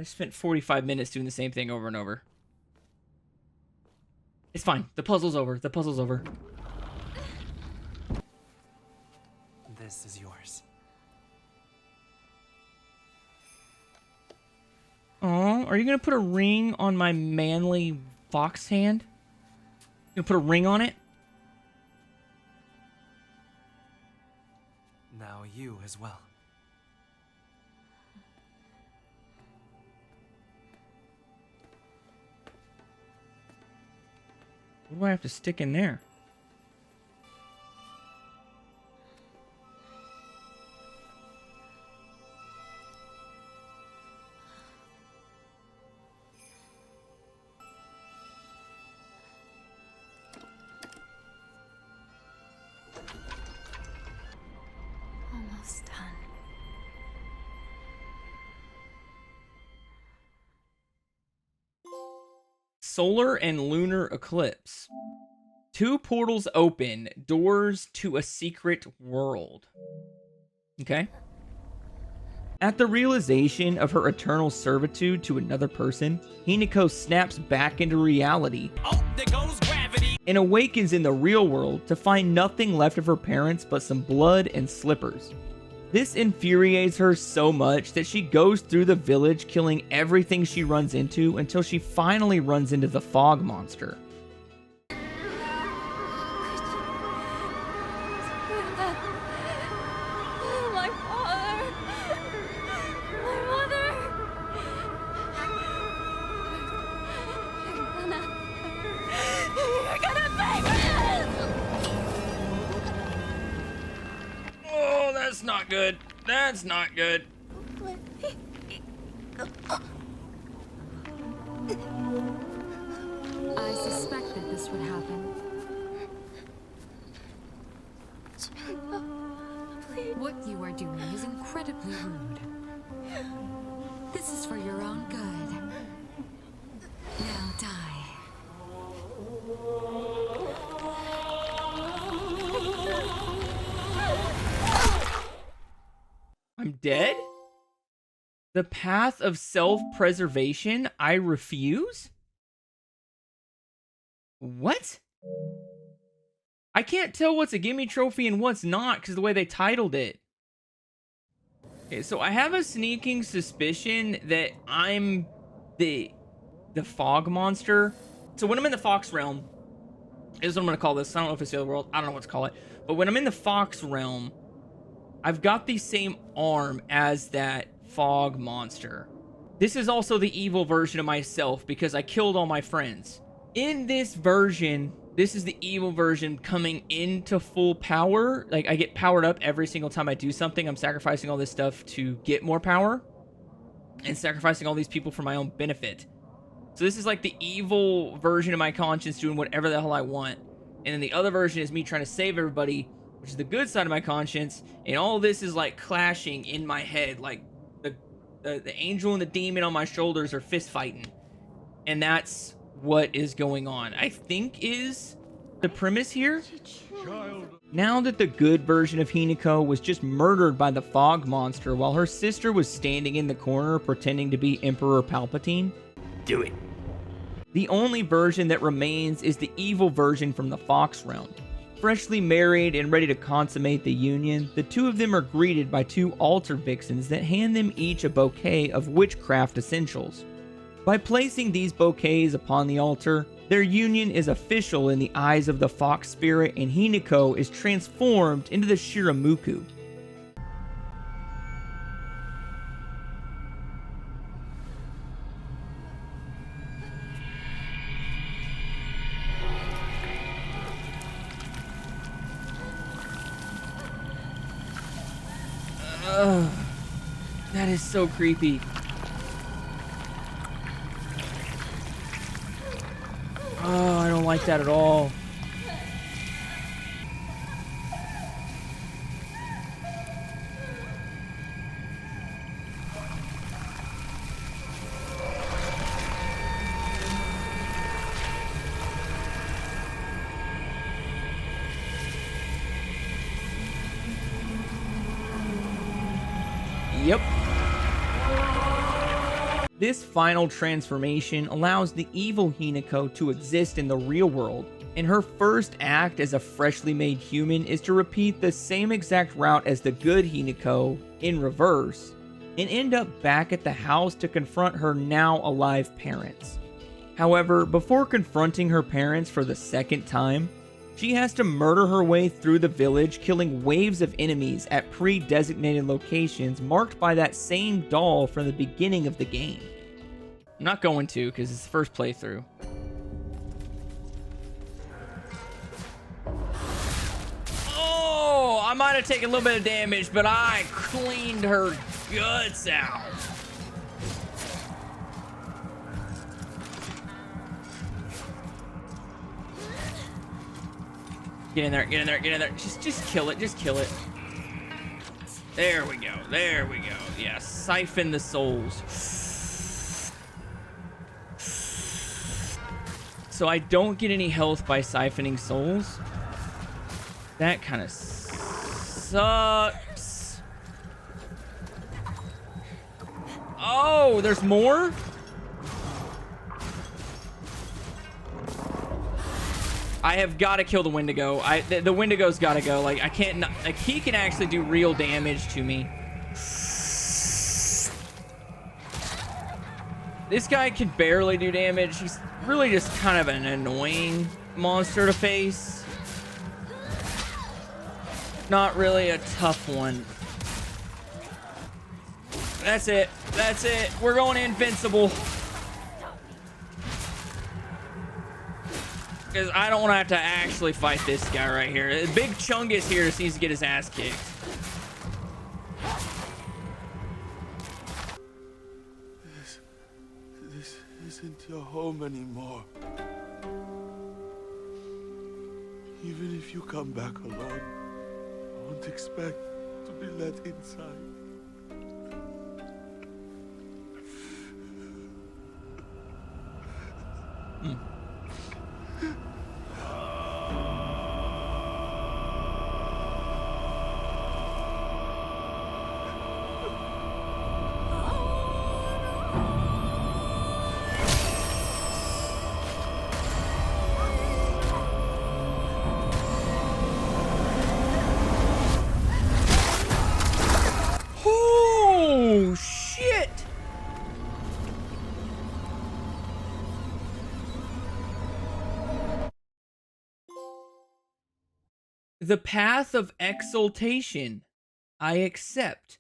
spent 45 minutes doing the same thing over and over. It's fine. The puzzle's over. The puzzle's over. This is yours. Oh, are you going to put a ring on my manly fox hand? You going to put a ring on it? Now you as well. What do I have to stick in there? Almost done. Solar and lunar eclipse. 2 portals open, doors to a secret world. Okay. At the realization of her eternal servitude to another person, Hinako snaps back into reality. Oh, there goes gravity! And awakens in the real world to find nothing left of her parents but some blood and slippers. This infuriates her so much that she goes through the village killing everything she runs into until she finally runs into the fog monster. My father! My mother! You're gonna pay for this! Oh, that's not good. That's not good. I suspected this would happen. What you are doing is incredibly rude. This is for your own good. Now die. I'm dead? The path of self-preservation, I refuse? What? I can't tell what's a gimme trophy and what's not because of the way they titled it. Okay, so I have a sneaking suspicion that I'm the fog monster. So when I'm in the Fox realm, this is what I'm going to call this. I don't know if it's the other world. I don't know what to call it. But when I'm in the Fox realm, I've got the same arm as that fog monster. This is also the evil version of myself because I killed all my friends. In this version, this is the evil version coming into full power. Like, I get powered up every single time I do something. I'm sacrificing all this stuff to get more power and sacrificing all these people for my own benefit. So this is like the evil version of my conscience doing whatever the hell I want. And then the other version is me trying to save everybody, which is the good side of my conscience. And all this is like clashing in my head. Like the angel and the demon on my shoulders are fist fighting. And that's what is going on, I think, is the premise here. Now that the good version of Hinako was just murdered by the fog monster while her sister was standing in the corner pretending to be Emperor Palpatine. Do it. The only version that remains is the evil version from the Fox realm. Freshly married and ready to consummate the union, the two of them are greeted by 2 altar vixens that hand them each a bouquet of witchcraft essentials. By placing these bouquets upon the altar, Their union is official in the eyes of the fox spirit, and Hinako is transformed into the Shiramuku. That is so creepy. Oh, I don't like that at all. Yep. This final transformation allows the evil Hinako to exist in the real world, and her first act as a freshly made human is to repeat the same exact route as the good Hinako in reverse, and end up back at the house to confront her now alive parents. However, before confronting her parents for the second time, she has to murder her way through the village, killing waves of enemies at pre-designated locations marked by that same doll from the beginning of the game. I'm not going to, because it's the first playthrough. Oh, I might have taken a little bit of damage, but I cleaned her guts out. Get in there, get in there, get in there. Just kill it, just kill it. There we go, there we go. Yeah, siphon the souls. So I don't get any health by siphoning souls. That kind of sucks. Oh, there's more? I have got to kill the Wendigo. The Wendigo's got to go. Like, I can't... Like, he can actually do real damage to me. This guy can barely do damage. He's really just kind of an annoying monster to face. Not really a tough one. That's it. That's it. We're going invincible. Because I don't want to have to actually fight this guy right here. Big Chungus here just needs to get his ass kicked. This isn't your home anymore. Even if you come back alone, I won't expect to be let inside. Oh, shit! The path of exaltation. I accept.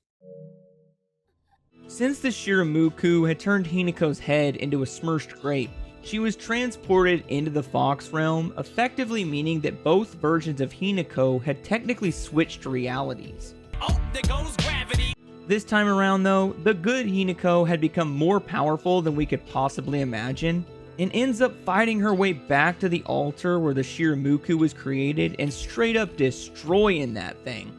Since the Shiramuku had turned Hinako's head into a smirched grape, she was transported into the Fox realm, effectively meaning that both versions of Hinako had technically switched realities. Oh, there goes gravity. This time around though, the good Hinako had become more powerful than we could possibly imagine, and ends up fighting her way back to the altar where the Shiramuku was created and straight up destroying that thing.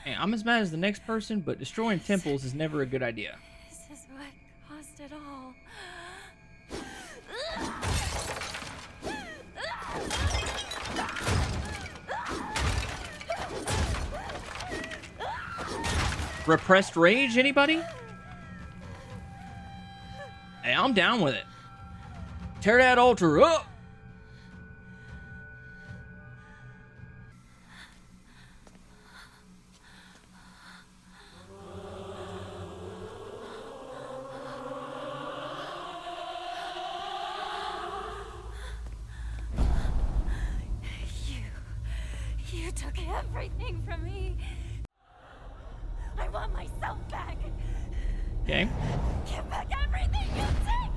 Hey, I'm as mad as the next person, but destroying temples is never a good idea. This is what caused it all. Repressed rage, anybody? Hey, I'm down with it. Tear that altar up! took everything from me. I want myself back. Okay. Give back everything you've taken!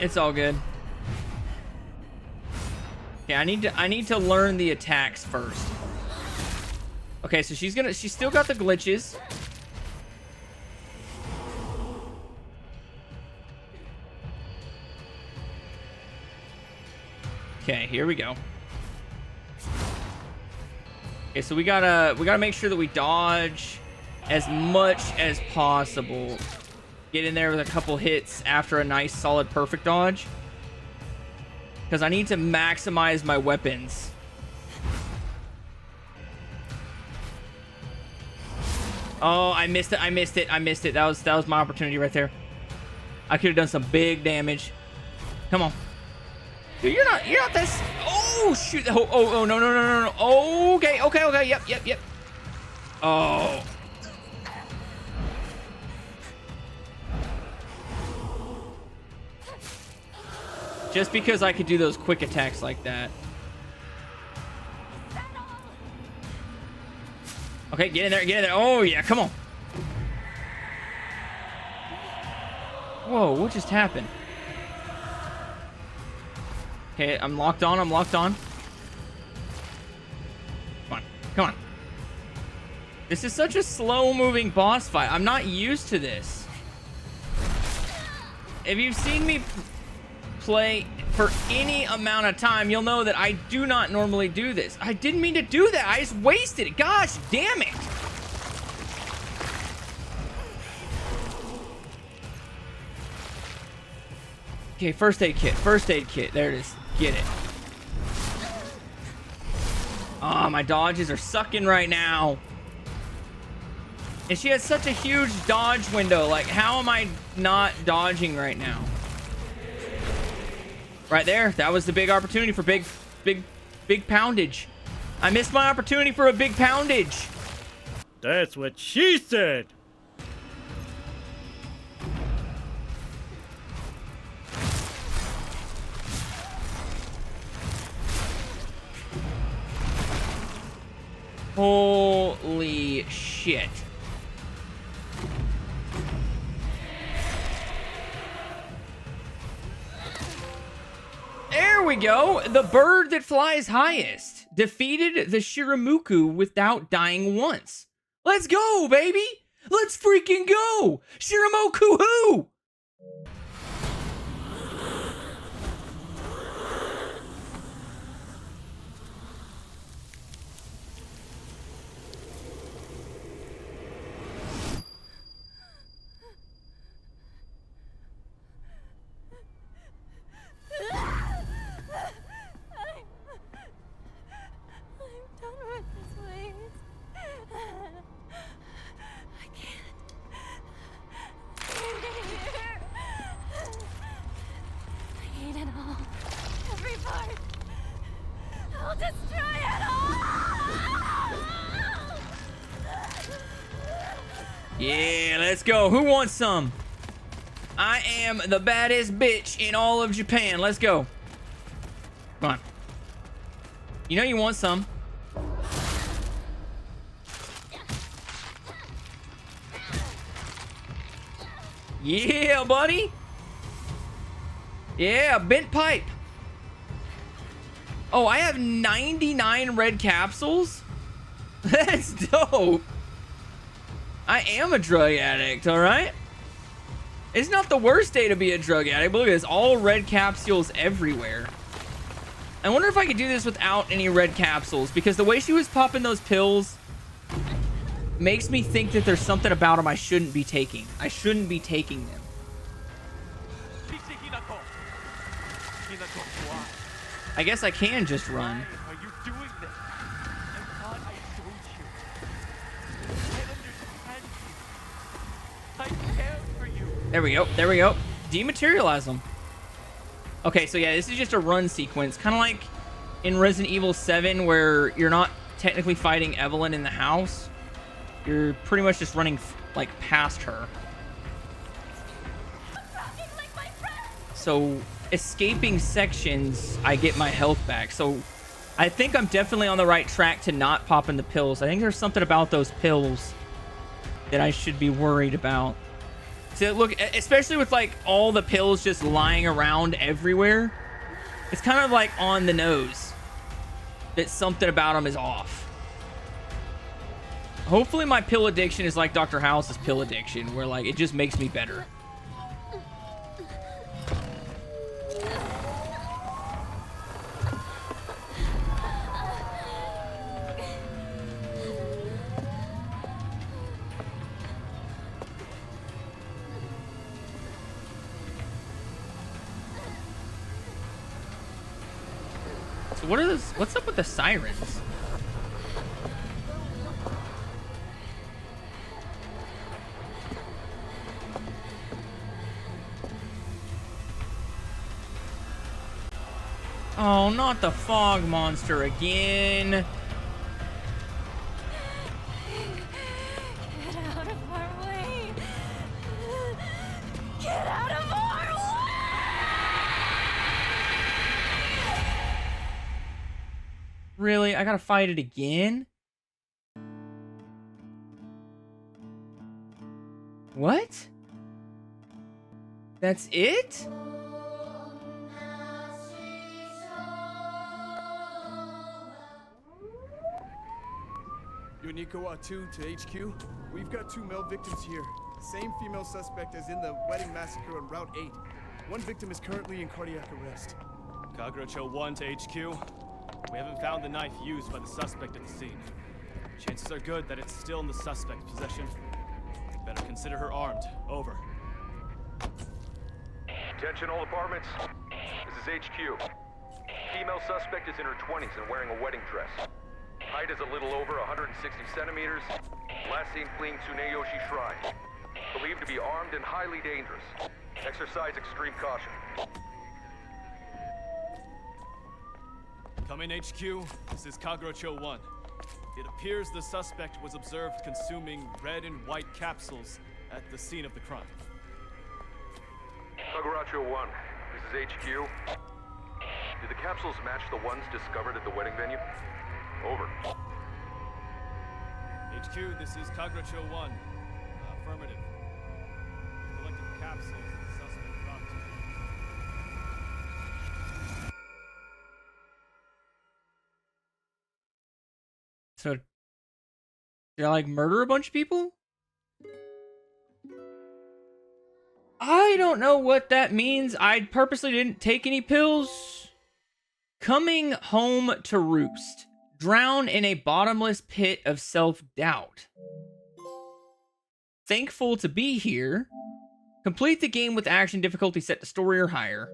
It's all good. Okay, I need to learn the attacks first. Okay, so she's still got the glitches. Okay, here we go. Okay, so we gotta make sure that we dodge as much as possible. Get in there with a couple hits after a nice solid perfect dodge. Because I need to maximize my weapons. Oh, I missed it. I missed it. I missed it. That was my opportunity right there. I could have done some big damage. Come on. Dude, you're not this. Oh, shoot. Oh, no. Okay. Yep. Oh. Just because I could do those quick attacks like that. Okay, get in there. Oh, yeah, come on. Whoa, what just happened? Okay, I'm locked on. Come on. This is such a slow-moving boss fight. I'm not used to this. If you've seen me play for any amount of time, you'll know that I do not normally do this. I didn't mean to do that. I just wasted it. Gosh, damn it. Okay, first aid kit. There it is. Get it. Oh, my dodges are sucking right now. And she has such a huge dodge window. Like, how am I not dodging right now? Right there. That was the big opportunity for big poundage. I missed my opportunity for a big poundage. That's what she said. Holy shit. There we go. The bird that flies highest defeated the Shiramuku without dying once. Let's go, baby. Let's freaking go. Shiramuku who? Yeah, let's go. Who wants some? I am the baddest bitch in all of Japan. Let's go. Come on. You know you want some. Yeah, buddy. Yeah, bent pipe. Oh, I have 99 red capsules? That's dope. I am a drug addict, all right? It's not the worst day to be a drug addict, but look at this. All red capsules everywhere. I wonder if I could do this without any red capsules, because the way she was popping those pills makes me think that there's something about them I shouldn't be taking. I shouldn't be taking them. I guess I can just run. Why are you doing this? I thought I told you. I understand you. I care for you. There we go. There we go. Dematerialize them. Okay, so yeah, this is just a run sequence. Kind of like in Resident Evil 7 where you're not technically fighting Evelyn in the house. you're pretty much just running like past her. So escaping sections, I get my health back. So I think I'm definitely on the right track to not popping the pills. I think there's something about those pills that I should be worried about. So look, especially with like all the pills just lying around everywhere, it's kind of like on the nose that something about them is off. Hopefully my pill addiction is like Dr. House's pill addiction, where like it just makes me better. So what are those? What's up with the sirens? Oh, not the fog monster again. Get out of our way. Get out of our way. Really? I gotta fight it again? What? That's it? Rinko 2 to HQ. We've got 2 male victims here. Same female suspect as in the wedding massacre on Route 8. One victim is currently in cardiac arrest. Kagrocho 1 to HQ. We haven't found the knife used by the suspect at the scene. Chances are good that it's still in the suspect's possession. Better consider her armed. Over. Attention all departments. This is HQ. Female suspect is in her 20s and wearing a wedding dress. Height is a little over 160 centimeters. Last seen fleeing Tsuneyoshi Shrine. Believed to be armed and highly dangerous. Exercise extreme caution. Come in, HQ. This is Kagrocho 1. It appears the suspect was observed consuming red and white capsules at the scene of the crime. Kaguracho 1, this is HQ. Do the capsules match the ones discovered at the wedding venue? Over. HQ, this is Kagrocho 1. Affirmative. Collected capsules at the suspect property. So, did I like murder a bunch of people? I don't know what that means. I purposely didn't take any pills. Coming home to roost. Drown in a bottomless pit of self-doubt. Thankful to be here. Complete the game with action difficulty set to story or higher.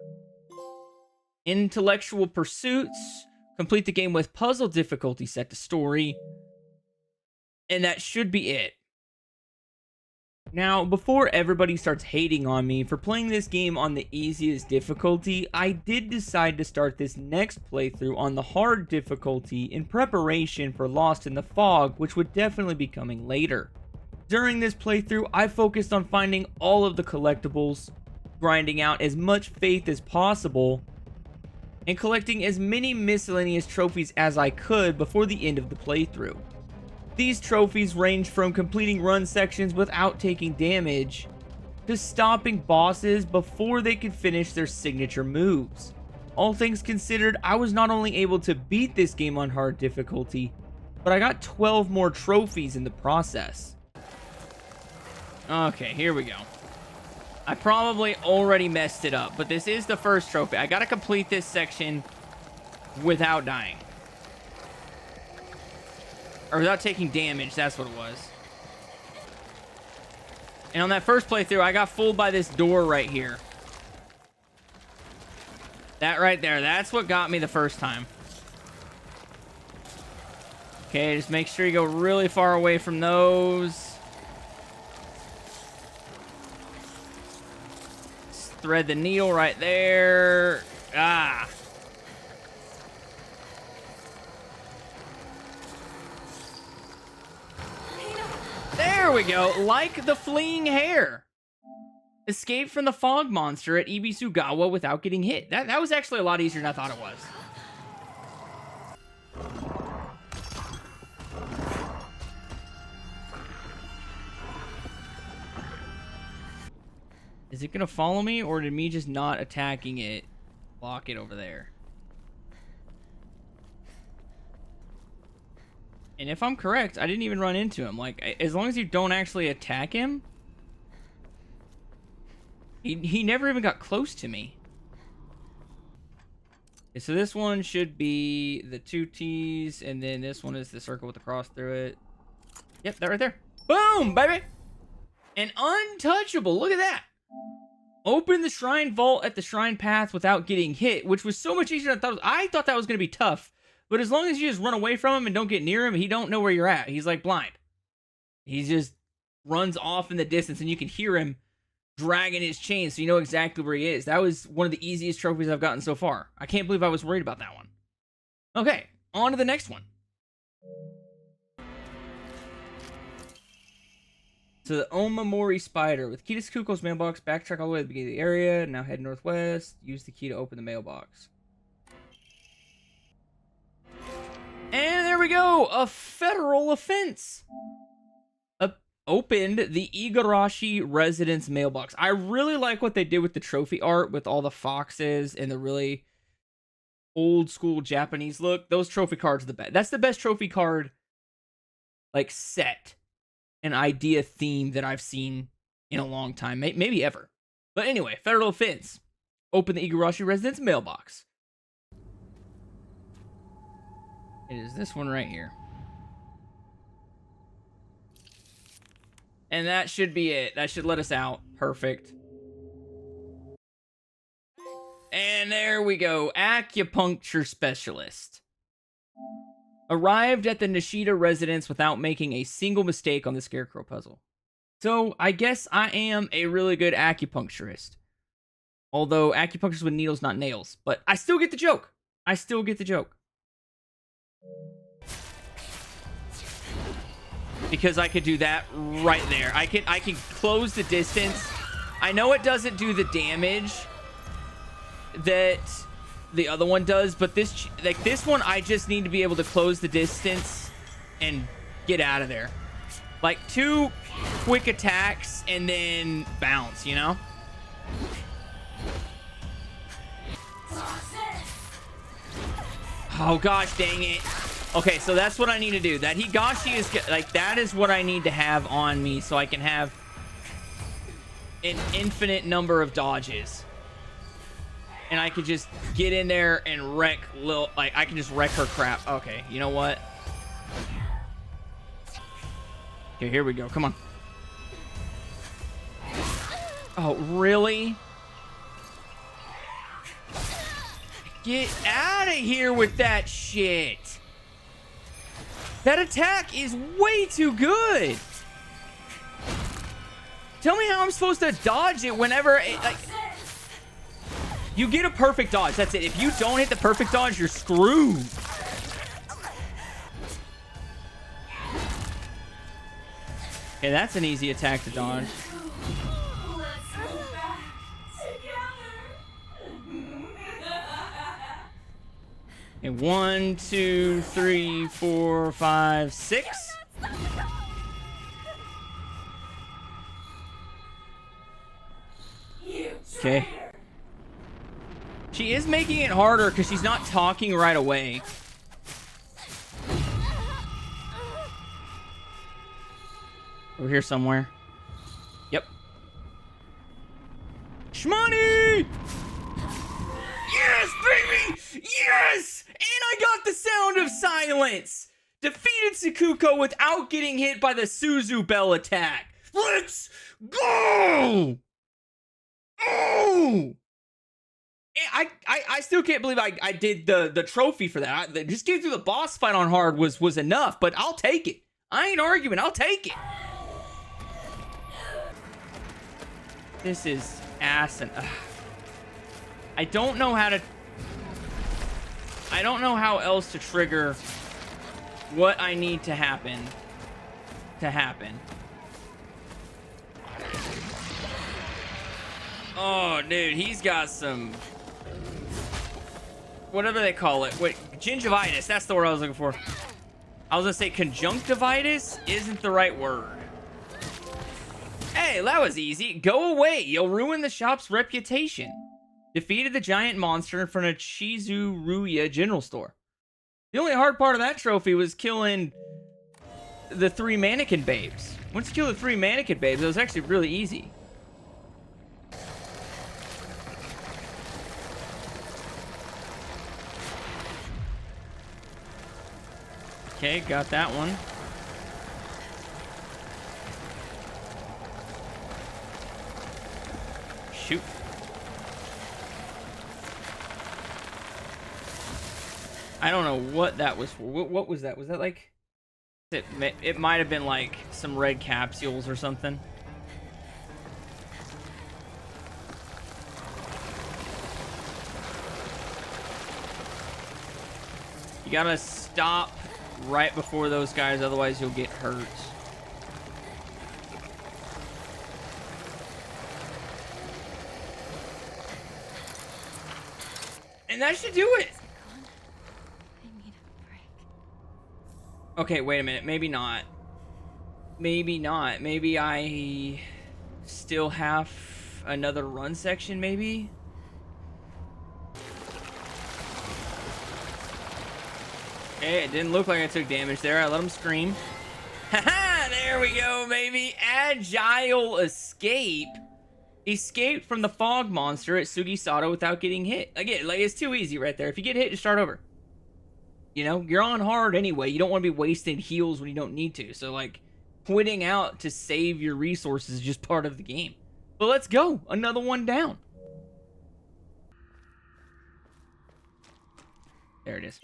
Intellectual pursuits. Complete the game with puzzle difficulty set to story. And that should be it. Now, before everybody starts hating on me for playing this game on the easiest difficulty, I did decide to start this next playthrough on the hard difficulty in preparation for Lost in the Fog, which would definitely be coming later. During this playthrough, I focused on finding all of the collectibles, grinding out as much faith as possible, and collecting as many miscellaneous trophies as I could before the end of the playthrough. These trophies range from completing run sections without taking damage, to stopping bosses before they could finish their signature moves. All things considered, I was not only able to beat this game on hard difficulty, but I got 12 more trophies in the process. Okay, here we go. I probably already messed it up, but this is the first trophy. I gotta complete this section without dying. Or without taking damage, that's what it was. And on that first playthrough, I got fooled by this door right here. That right there, that's what got me the first time. Okay, just make sure you go really far away from those. Just thread the needle right there. Ah. There we go. Like the fleeing hare. Escape from the fog monster at Ibisugawa without getting hit. That was actually a lot easier than I thought it was. Is it gonna follow me, or did me just not attacking it block it over there? And if I'm correct, I didn't even run into him. Like, as long as you don't actually attack him, he never even got close to me. Okay, so this one should be the 2 T's, and then this one is the circle with the cross through it. Yep, that right there. Boom, baby! And untouchable, look at that! Open the shrine vault at the shrine path without getting hit, which was so much easier than I thought. I thought that was going to be tough. But as long as you just run away from him and don't get near him, he don't know where you're at. He's like blind. He just runs off in the distance, and you can hear him dragging his chain, so you know exactly where he is. That was one of the easiest trophies I've gotten so far. I can't believe I was worried about that one. Okay, on to the next one. So the Omari spider. With key to Suko's mailbox, backtrack all the way to the beginning of the area. Now head northwest. Use the key to open the mailbox. And there we go. A federal offense. Opened the Igarashi residence mailbox. I really like what they did with the trophy art with all the foxes and the really old school Japanese look. Those trophy cards are the best. That's the best trophy card like set and idea theme that I've seen in a long time, maybe ever. But anyway, federal offense. Open the Igarashi residence mailbox. It is this one right here. And that should be it. That should let us out. Perfect. And there we go. Acupuncture specialist. Arrived at the Nishida residence without making a single mistake on the scarecrow puzzle. So I guess I am a really good acupuncturist. Although acupuncture is with needles, not nails. But I still get the joke. I still get the joke. Because I could do that right there. I can close the distance. I know it doesn't do the damage that the other one does, but this one I just need to be able to close the distance and get out of there. Like 2 quick attacks and then bounce, you know? Oh gosh, dang it. Okay, so that's what I need to do. That Higashi is like, that is what I need to have on me so I can have an infinite number of dodges. And I could just get in there and wreck I can just wreck her crap. Okay, you know what? Okay, here we go. Come on. Oh, really? Get out of here with that shit. That attack is way too good. Tell me how I'm supposed to dodge it whenever you get a perfect dodge. That's it. If you don't hit the perfect dodge, you're screwed. Okay, that's an easy attack to dodge. Okay, 1, 2, 3, 4, 5, 6. Okay. She is making it harder because she's not talking right away. Over here somewhere. Yep. Shmoney! Yes, baby! Yes! And I got the sound of silence! Defeated Suko without getting hit by the Suzu Bell attack. Let's go! Oh! I still can't believe I did the trophy for that. Just getting through the boss fight on hard was enough, but I'll take it. I ain't arguing. I'll take it. This is ass and... I don't know how else to trigger what I need to happen. Oh, dude, he's got some... whatever they call it. Wait, gingivitis. That's the word I was looking for. I was gonna say conjunctivitis isn't the right word. Hey, that was easy. Go away. You'll ruin the shop's reputation. Defeated the giant monster in front of Chizuruya General Store. The only hard part of that trophy was killing the 3 mannequin babes. Once you kill the 3 mannequin babes, it was actually really easy. Okay, got that one. Shoot. I don't know what that was for. What was that? Was that like... It might have been like some red capsules or something. You gotta stop right before those guys, otherwise you'll get hurt. And that should do it. Okay, wait a minute. Maybe not. Maybe not. Maybe I still have another run section, maybe? Okay, it didn't look like I took damage there. I let him scream. Haha, there we go, baby. Agile escape. Escaped from the fog monster at Sugisato without getting hit. Again, like, it's too easy right there. If you get hit, just start over. You know, you're on hard anyway. You don't want to be wasting heals when you don't need to. So, like, quitting out to save your resources is just part of the game. But let's go. Another one down. There it is.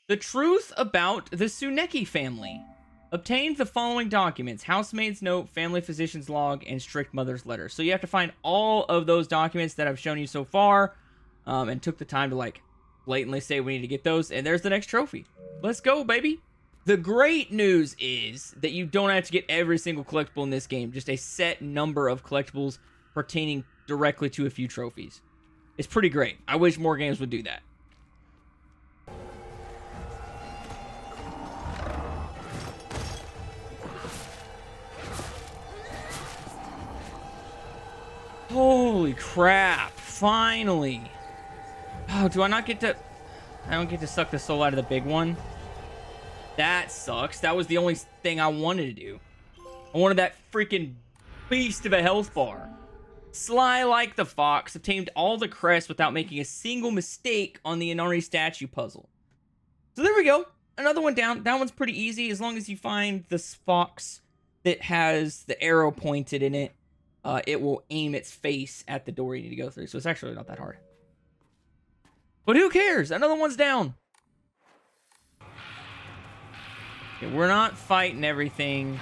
The truth about the Tsuneki family. Obtained the following documents: housemaid's note, family physician's log, and strict mother's letter. So you have to find all of those documents that I've shown you so far, and took the time to, like, blatantly say we need to get those, and there's the next trophy. Let's go, baby. The great news is that you don't have to get every single collectible in this game, just a set number of collectibles pertaining directly to a few trophies. It's pretty great. I wish more games would do that. Holy crap, finally. Oh, do I not get to... I don't get to suck the soul out of the big one? That sucks. That was the only thing I wanted to do. I wanted that freaking beast of a health bar. Sly like the fox obtained all the crests without making a single mistake on the Anari statue puzzle. So there we go. Another one down. That one's pretty easy as long as you find the fox that has the arrow pointed in it. It will aim its face at the door you need to go through. So it's actually not that hard. But who cares? Another one's down. Okay, we're not fighting everything.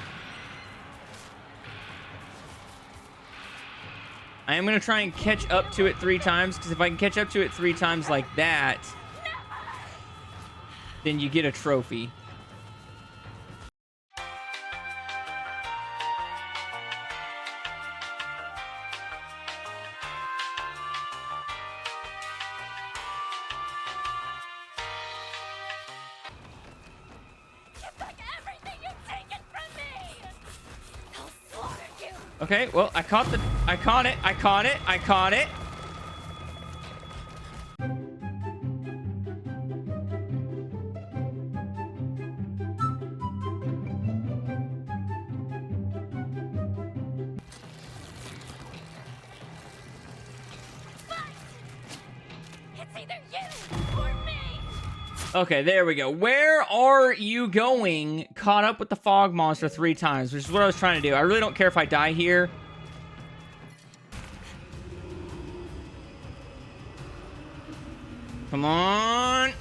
I am going to try and catch up to it 3 times, because if I can catch up to it 3 times like that, then you get a trophy. Okay, well, I caught it. Okay, there we go. Where are you going? Caught up with the fog monster 3 times, which is what I was trying to do. I really don't care if I die here. Come on.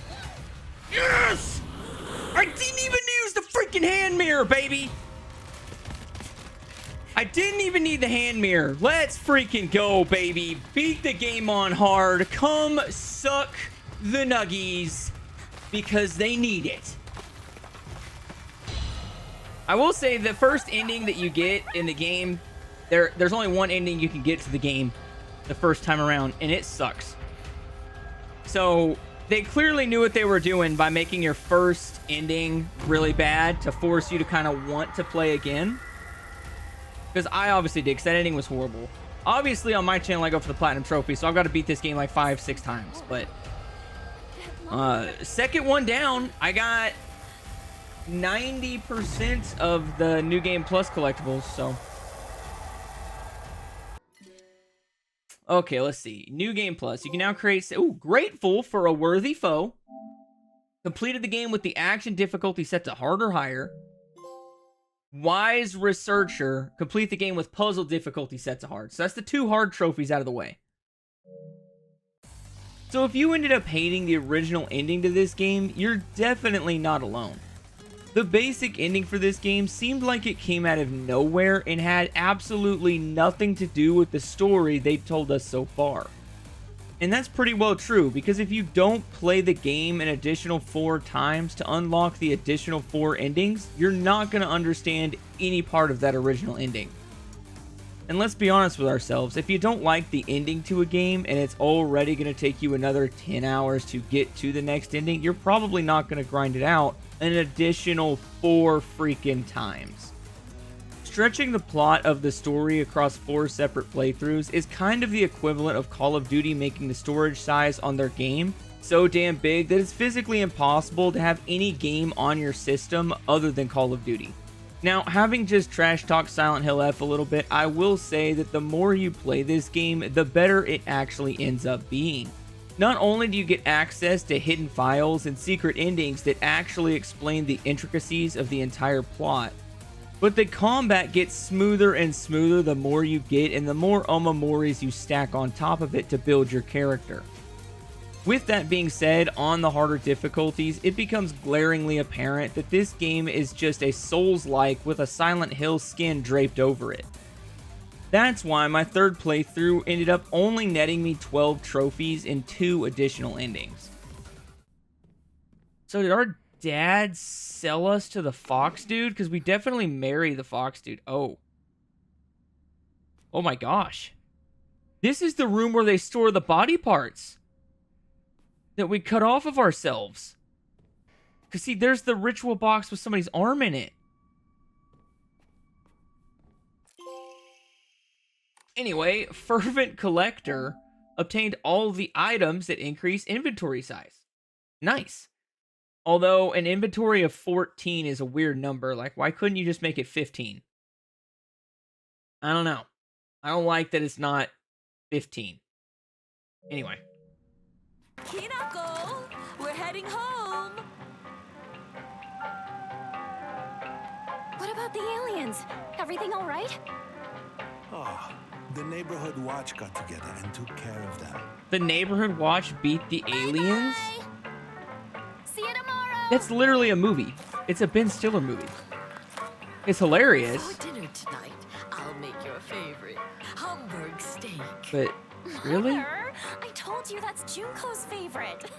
Yes! I didn't even use the freaking hand mirror, baby. I didn't even need the hand mirror. Let's freaking go, baby. Beat the game on hard. Come suck the nuggies, because they need it. I will say the first ending that you get in the game, there's only one ending you can get to the game. the first time around, and it sucks. So they clearly knew what they were doing by making your first ending really bad to force you to kind of want to play again. Because I obviously did, because that ending was horrible. Obviously, on my channel, I go for the Platinum Trophy, so I've got to beat this game like 5-6 times. But second one down, I got 90% of the New Game Plus collectibles, so... Okay, let's see. New Game Plus. You can now create... Ooh, grateful for a worthy foe. Completed the game with the action difficulty set to hard or higher. Wise Researcher. Complete the game with puzzle difficulty set to hard. So that's the 2 hard trophies out of the way. So if you ended up hating the original ending to this game, you're definitely not alone. The basic ending for this game seemed like it came out of nowhere and had absolutely nothing to do with the story they told us so far. And that's pretty well true, because if you don't play the game an additional 4 times to unlock the additional 4 endings, you're not going to understand any part of that original ending. And let's be honest with ourselves, if you don't like the ending to a game and it's already going to take you another 10 hours to get to the next ending, you're probably not going to grind it out an additional 4 freaking times. Stretching the plot of the story across 4 separate playthroughs is kind of the equivalent of Call of Duty making the storage size on their game so damn big that it's physically impossible to have any game on your system other than Call of Duty. Now, having just trash talked Silent Hill F a little bit, I will say that the more you play this game, the better it actually ends up being. Not only do you get access to hidden files and secret endings that actually explain the intricacies of the entire plot, but the combat gets smoother and smoother the more you get and the more omamoris you stack on top of it to build your character. With that being said, on the harder difficulties, it becomes glaringly apparent that this game is just a Souls-like with a Silent Hill skin draped over it. That's why my third playthrough ended up only netting me 12 trophies and 2 additional endings. So did our dad sell us to the Fox dude? Because we definitely marry the Fox dude. Oh my gosh. This is the room where they store the body parts that we cut off of ourselves. Because see, there's the ritual box with somebody's arm in it. Anyway, Fervent Collector obtained all the items that increase inventory size. Nice. Although an inventory of 14 is a weird number. Like, why couldn't you just make it 15? I don't know. I don't like that it's not 15. Anyway. Kinako, we're heading home. What about the aliens? Everything all right? Oh, the neighborhood watch got together and took care of them. The neighborhood watch beat the aliens? Bye. See you tomorrow. That's literally a movie. It's a Ben Stiller movie. It's hilarious. For dinner tonight, I'll make your favorite Hamburg steak. But really? Mother, I told you that's Junko's favorite.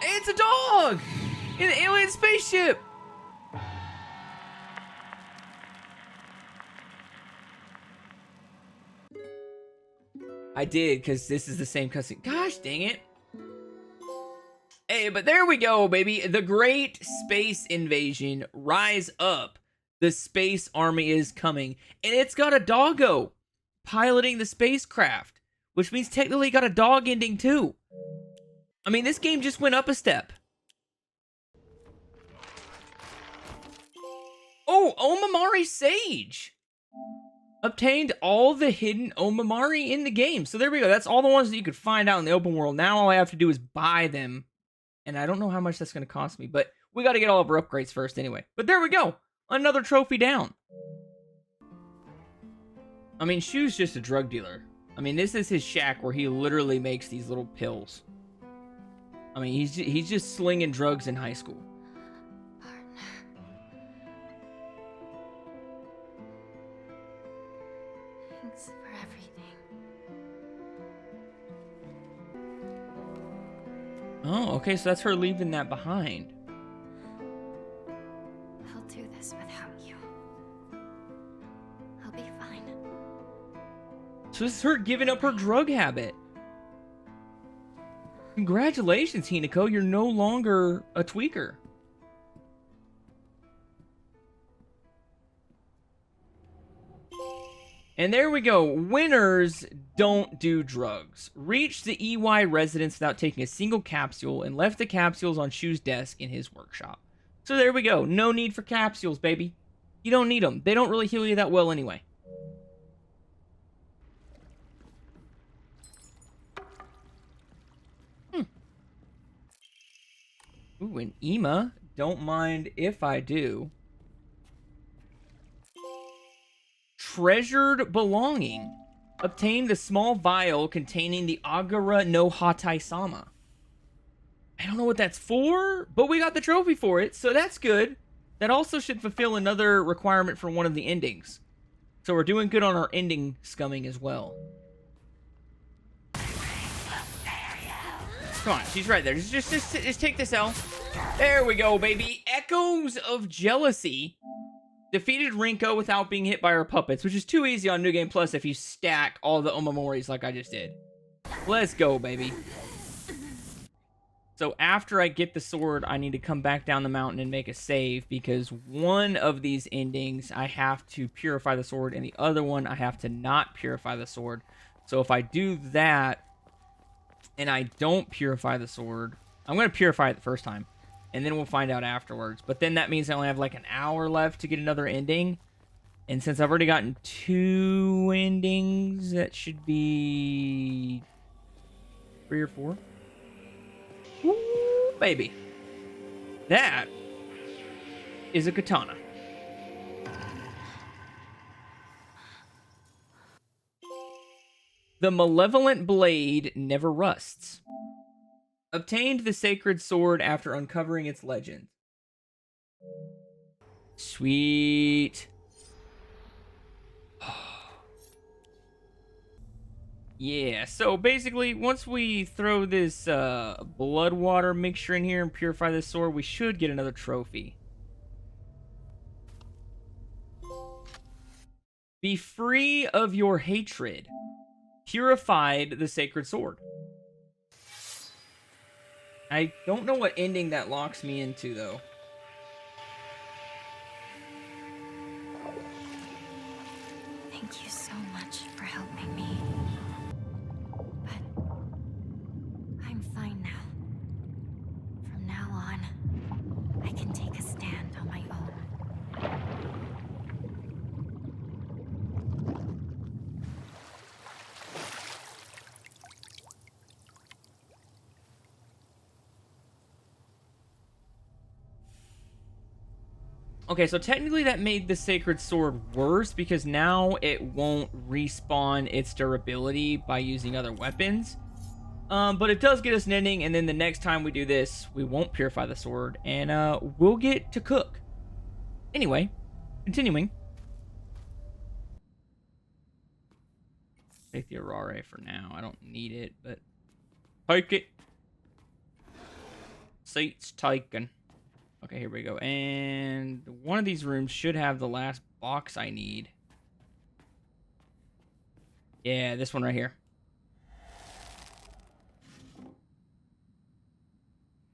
It's a dog in an alien spaceship. I did, because this is the same cutscene. Gosh dang it. Hey, but there we go, baby. The Great Space Invasion. Rise up. The space army is coming. And it's got a doggo piloting the spacecraft, which means technically it got a dog ending too. I mean, this game just went up a step. Oh, Omari Sage obtained all the hidden Omari in the game. So there we go. That's all the ones that you could find out in the open world. Now all I have to do is buy them. And I don't know how much that's going to cost me, but we got to get all of our upgrades first anyway. But there we go. Another trophy down. I mean, Shu's just a drug dealer. I mean, this is his shack where he literally makes these little pills. I mean, he's just slinging drugs in high school. Thanks for everything. Oh, okay, so that's her leaving that behind. I'll do this without you. I'll be So this is her giving up her drug habit. Congratulations, Hinako. You're no longer a tweaker. And there we go. Winners don't do drugs. Reached the EY residence without taking a single capsule and left the capsules on Shu's desk in his workshop. So there we go. No need for capsules, baby. You don't need them. They don't really heal you that well anyway. Ooh, an Ema. Don't mind if I do. Treasured belonging. Obtained a small vial containing the Agara no Hatai Sama. I don't know what that's for, but we got the trophy for it, so that's good. That also should fulfill another requirement for one of the endings. So we're doing good on our ending scumming as well. Come on, she's right there. Just take this L. There we go, baby. Echoes of Jealousy. Defeated Rinko without being hit by her puppets, which is too easy on New Game Plus if you stack all the Omamoris like I just did. Let's go, baby. So after I get the sword, I need to come back down the mountain and make a save, because one of these endings, I have to purify the sword, and the other one, I have to not purify the sword. So if I do that, and I don't purify the sword, I'm going to purify it the first time, and then we'll find out afterwards. But then that means I only have like an hour left to get another ending. And since I've already gotten 2 endings, that should be 3 or 4. Woo, baby. That is a katana. The malevolent blade never rusts. Obtained the sacred sword after uncovering its legend. Sweet. Yeah, so basically, once we throw this blood water mixture in here and purify this sword, we should get another trophy. Be free of your hatred. Purified the sacred sword. I don't know what ending that locks me into, though. Thank you so much for helping me. But I'm fine now. From now on, I can take a stand on my own. Okay, so technically that made the sacred sword worse, because now it won't respawn its durability by using other weapons. But it does get us an ending, and then the next time we do this, we won't purify the sword, and we'll get to cook. Anyway, continuing. Take the Arare for now. I don't need it, but take it. Seats taken. Okay, here we go. And one of these rooms should have the last box I need. Yeah, this one right here.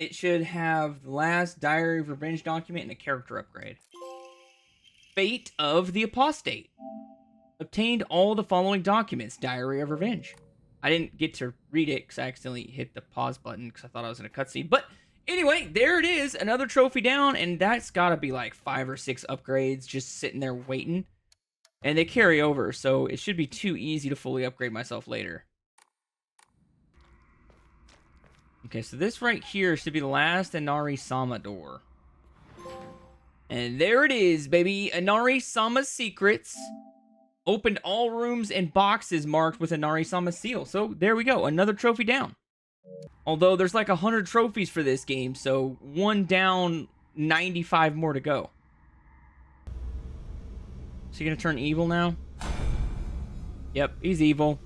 It should have the last Diary of Revenge document and a character upgrade. Fate of the Apostate. Obtained all the following documents. Diary of Revenge. I didn't get to read it because I accidentally hit the pause button because I thought I was in a cutscene. But anyway, there it is. Another trophy down, and that's got to be like 5 or 6 upgrades just sitting there waiting. And they carry over, so it should be too easy to fully upgrade myself later. Okay, so this right here should be the last Anari Sama door. And there it is, baby. Anari Sama's secrets. Opened all rooms and boxes marked with Anari Sama's seal. So there we go. Another trophy down. Although there's like 100 trophies for this game, so 1 down, 95 more to go. Is he gonna turn evil now? Yep, he's evil.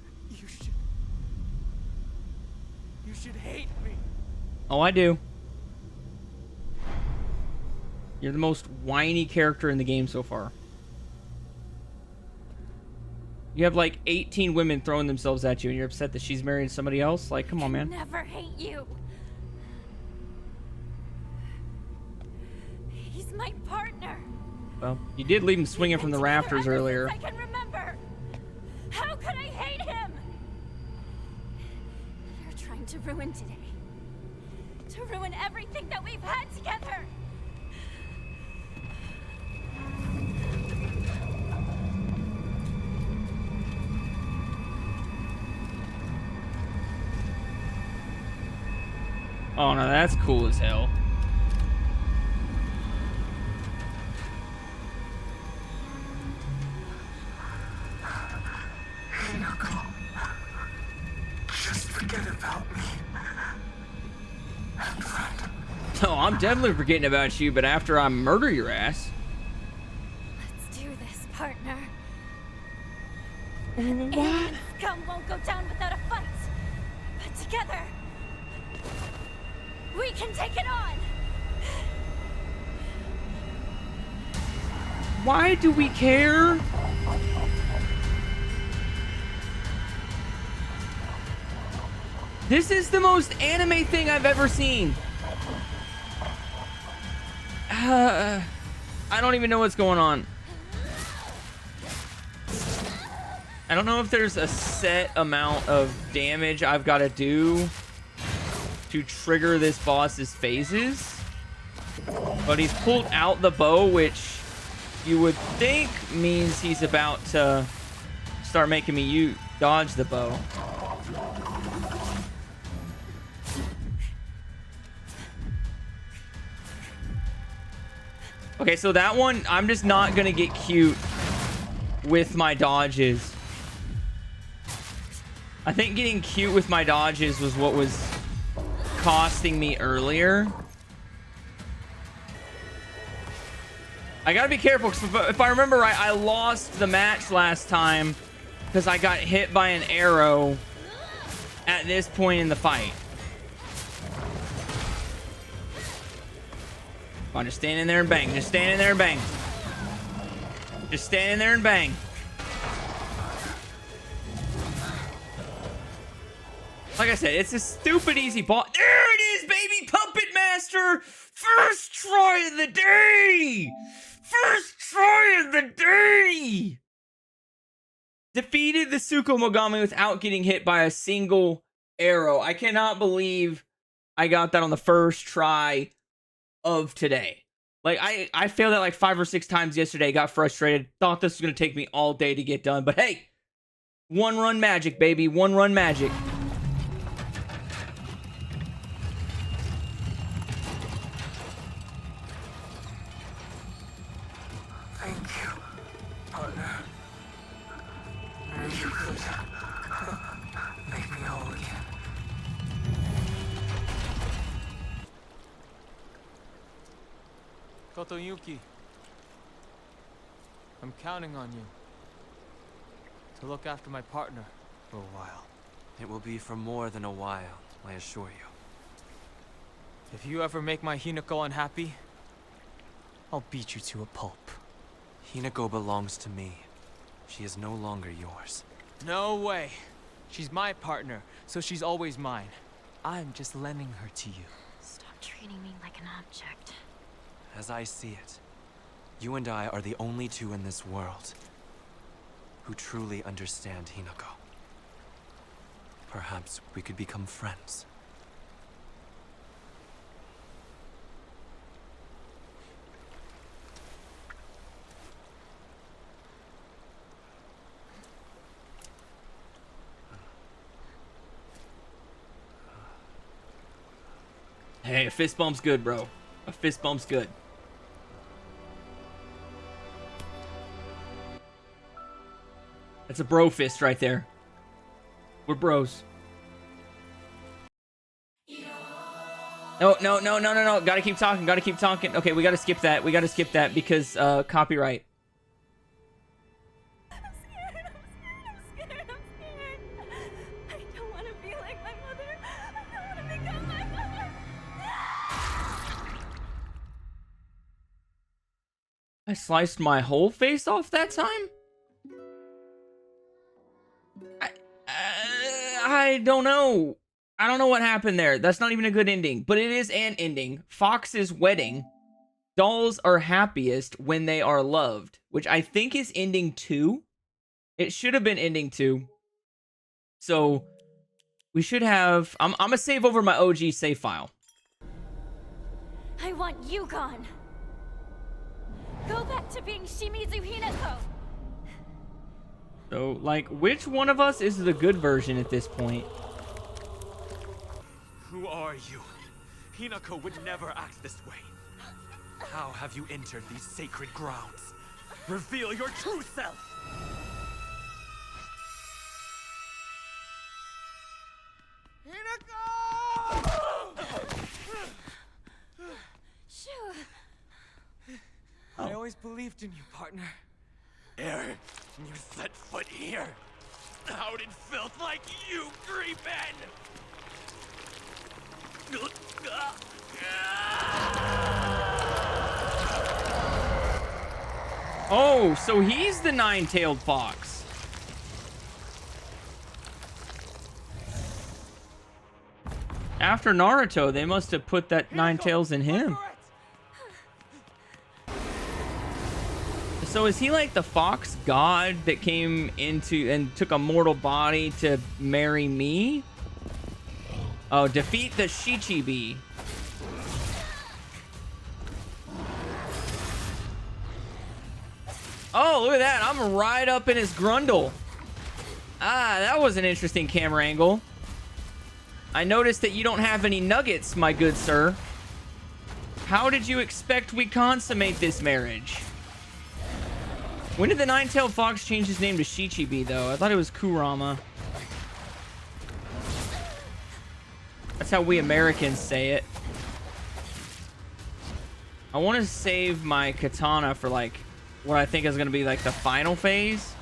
You should hate me. Oh, I do. You're the most whiny character in the game so far. You have like 18 women throwing themselves at you and you're upset that she's marrying somebody else? Like, come on, man. Never hate you. He's my partner. Well, you did leave him swinging from the rafters earlier. I can remember. How could I hate him? You're trying to ruin today. To ruin everything that we've had together. Oh no, that's cool as hell. Rinko, just forget about me. And friend. Oh, I'm definitely forgetting about you, but after I murder your ass. Let's do this, partner. What? Scum won't go down without a fight. But together, we can take it on. Why do we care? This is the most anime thing I've ever seen. I don't even know what's going on. I don't know if there's a set amount of damage I've got to do to trigger this boss's phases. But he's pulled out the bow, which you would think means he's about to start making me dodge the bow. Okay, so that one, I'm just not gonna get cute with my dodges. I think getting cute with my dodges was what was costing me earlier. I gotta be careful, because if I remember right, I lost the match last time because I got hit by an arrow at this point in the fight. Come on, just stand in there and bang. Just stand in there and bang. Just stand in there and bang. Like I said, it's a stupid easy boss. There it is, baby! Puppet Master! First try of the day! First try of the day! Defeated the Suko Mogami without getting hit by a single arrow. I cannot believe I got that on the first try of today. Like, I failed that like 5 or 6 times yesterday, got frustrated, thought this was going to take me all day to get done, but hey, one run magic, baby, one run magic. Thank you, partner. You could make me whole again. Kotoyuki, I'm counting on you to look after my partner for a while. It will be for more than a while, I assure you. If you ever make my Hinako unhappy, I'll beat you to a pulp. Hinako belongs to me. She is no longer yours. No way. She's my partner, so she's always mine. I'm just lending her to you. Stop treating me like an object. As I see it, you and I are the only two in this world who truly understand Hinako. Perhaps we could become friends. Hey, a fist bump's good, bro. A fist bump's good. That's a bro fist right there. We're bros. No. Gotta keep talking. Gotta keep talking. Okay, we gotta skip that. We gotta skip that because copyright. I'm scared. I don't want to be like my mother. I don't want to become my mother. I sliced my whole face off that time? I don't know. I don't know what happened there. That's not even a good ending, but it is an ending. Fox's wedding. Dolls are happiest when they are loved, which I think is ending 2. It should have been ending 2. So we should have... I'm gonna save over my OG save file. I want you gone. Go back to being Shimizu Hinako. So, like, which one of us is the good version at this point? Who are you? Hinako would never act this way. How have you entered these sacred grounds? Reveal your true self! I always believed in you, partner. Ere you set foot here, how did filth like you creep in? Oh, so he's the nine-tailed fox. After Naruto, they must have put that nine tails in him. So is he like the fox god that came into and took a mortal body to marry me? Oh, defeat the Shichibi. Oh, look at that. I'm right up in his grundle. Ah, that was an interesting camera angle. I noticed that you don't have any nuggets, my good sir. How did you expect we consummate this marriage? When did the nine-tailed fox change his name to Shichibi, though? I thought it was Kurama. That's how we Americans say it. I want to save my katana for, like, what I think is going to be, like, the final phase.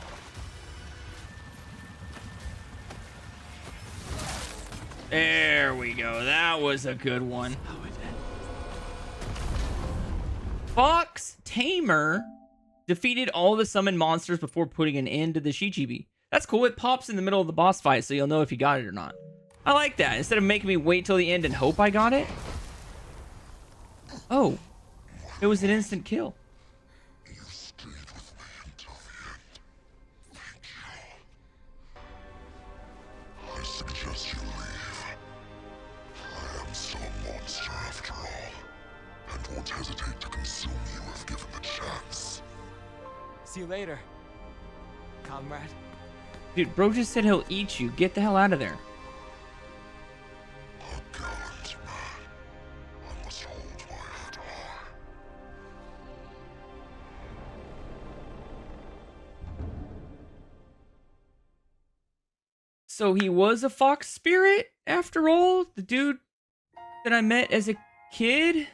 There we go. That was a good one. Fox Tamer defeated all the summoned monsters before putting an end to the Shichibi. That's cool. It pops in the middle of the boss fight, so you'll know if you got it or not. I like that. Instead of making me wait till the end and hope I got it. Oh. It was an instant kill. I suggest you leave. I am some monster after all, and won't hesitate to consume you if given the chance. See you later, comrade. Dude, bro just said he'll eat you. Get the hell out of there. A gallant man. I must hold my head high. So he was a fox spirit after all? The dude that I met as a kid?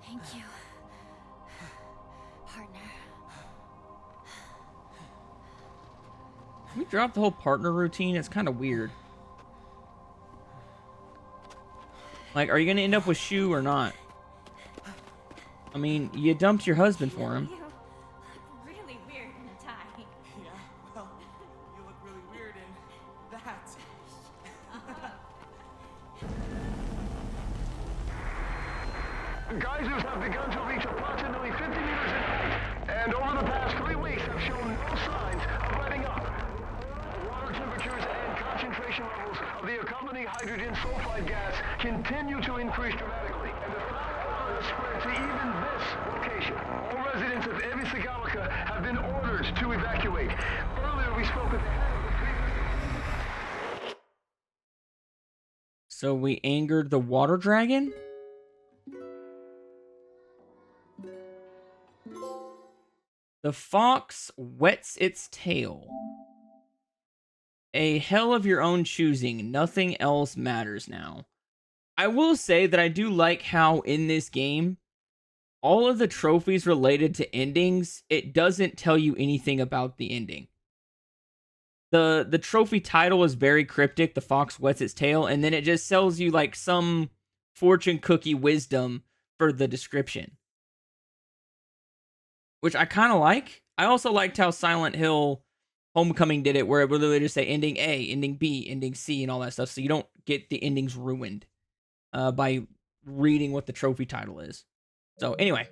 Thank you, partner. Can we drop the whole partner routine? It's kind of weird. Like, are you going to end up with Shu or not? I mean, you dumped your husband for him. You look really weird in a tie. Yeah, well, you look really weird in that. Geysers have begun to reach approximately 50 meters in height, and over the past 3 weeks have shown no signs of letting up. Water temperatures and concentration levels of the accompanying hydrogen sulfide gas continue to increase dramatically, and the fire has spread to even this location. All residents of Ebisagawa have been ordered to evacuate. Earlier we spoke with the head of the treatment. So we angered the water dragon? The fox wets its tail. A hell of your own choosing. Nothing else matters now. I will say that I do like how in this game, all of the trophies related to endings, it doesn't tell you anything about the ending. The trophy title is very cryptic, the fox wets its tail, and then it just tells you like some fortune cookie wisdom for the description, which I kind of like. I also liked how Silent Hill Homecoming did it, where it would literally just say ending A, ending B, ending C, and all that stuff, so you don't get the endings ruined by reading what the trophy title is. So anyway,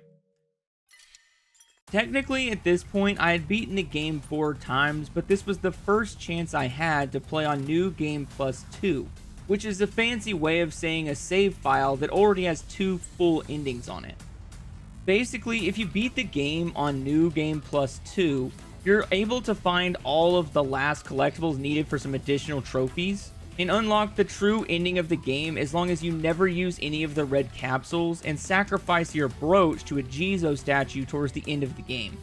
technically at this point I had beaten the game 4 times, but this was the first chance I had to play on New Game Plus 2, which is a fancy way of saying a save file that already has 2 full endings on it. Basically, if you beat the game on New Game Plus 2, you're able to find all of the last collectibles needed for some additional trophies and unlock the true ending of the game as long as you never use any of the red capsules and sacrifice your brooch to a Jizo statue towards the end of the game.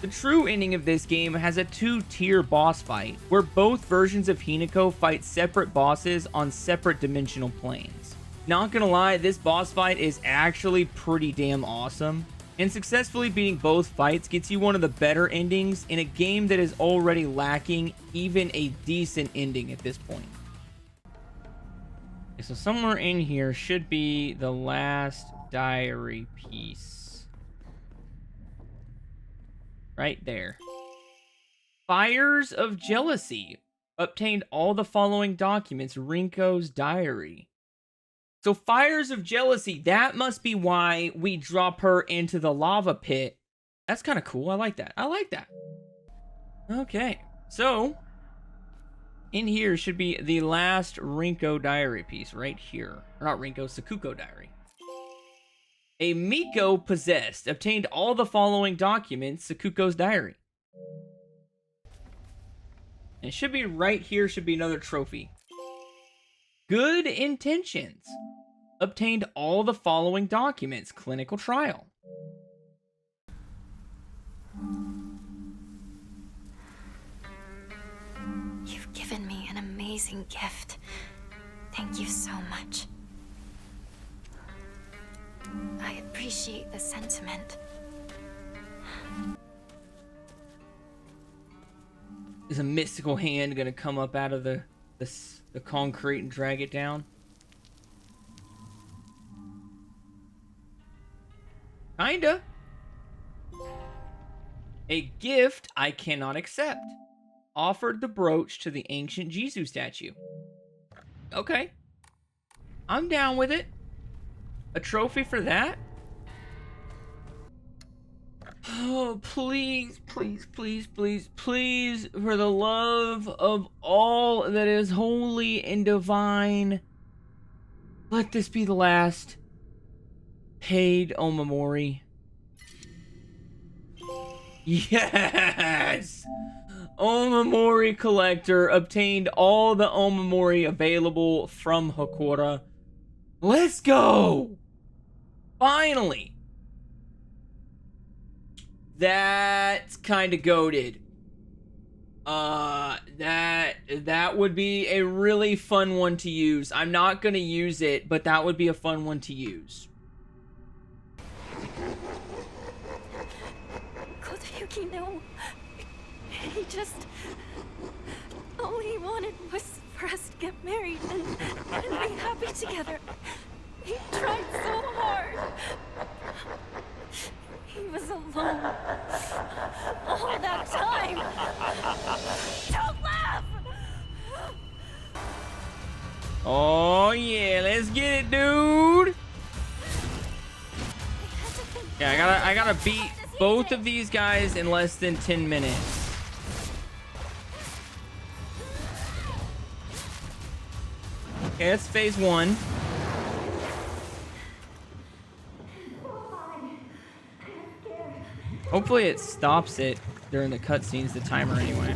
The true ending of this game has a 2-tier boss fight, where both versions of Hinako fight separate bosses on separate dimensional planes. Not gonna lie, this boss fight is actually pretty damn awesome, and successfully beating both fights gets you one of the better endings in a game that is already lacking even a decent ending at this point. Okay, so somewhere in here should be the last diary piece. Right there. Fires of Jealousy. Obtained all the following documents. Rinko's diary. So Fires of Jealousy, that must be why we drop her into the lava pit. That's kind of cool. I like that. I like that. Okay. So, in here should be the last Rinko diary piece right here. Or not Rinko, Sakuko diary. A Miko possessed. Obtained all the following documents. Sakuko's diary. And it should be right here. Should be another trophy. Good intentions. Obtained all the following documents. Clinical trial. You've given me an amazing gift. Thank you so much. I appreciate the sentiment. Is a mystical hand gonna come up out of the concrete and drag it down? Kinda. A gift I cannot accept. Offered the brooch to the ancient Jizo statue. Okay. I'm down with it. A trophy for that? Oh, please, please, please, please, please, for the love of all that is holy and divine, let this be the last paid Omamori. Yes! Omamori collector obtained all the Omamori available from Hokora. Let's go! Finally! That's kind of goated. That would be a really fun one to use. I'm not gonna use it, but that would be a fun one to use. Kodayuki, no. He just... all he wanted was for us to get married and be happy together. He tried so hard. He was alone all that time. Don't laugh! Oh yeah, let's get it, dude. Yeah, I gotta beat both of these guys in less than 10 minutes. Okay, that's phase 1. Hopefully it stops it during the cutscenes, the timer anyway.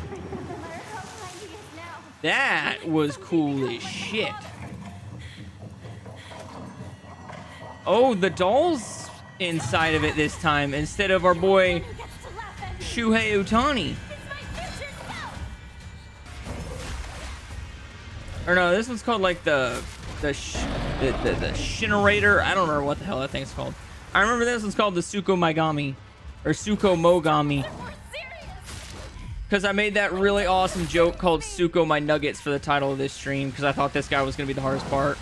That was cool as shit. Oh, the doll's inside of it this time instead of our boy Shuhei Utani. Or no, this one's called like the Shinerator. I don't remember what the hell that thing's called. I remember this one's called the Suko Megami. Or Suko Mogami. Because I made that really awesome joke called Suko My Nuggets for the title of this stream. Because I thought this guy was going to be the hardest part.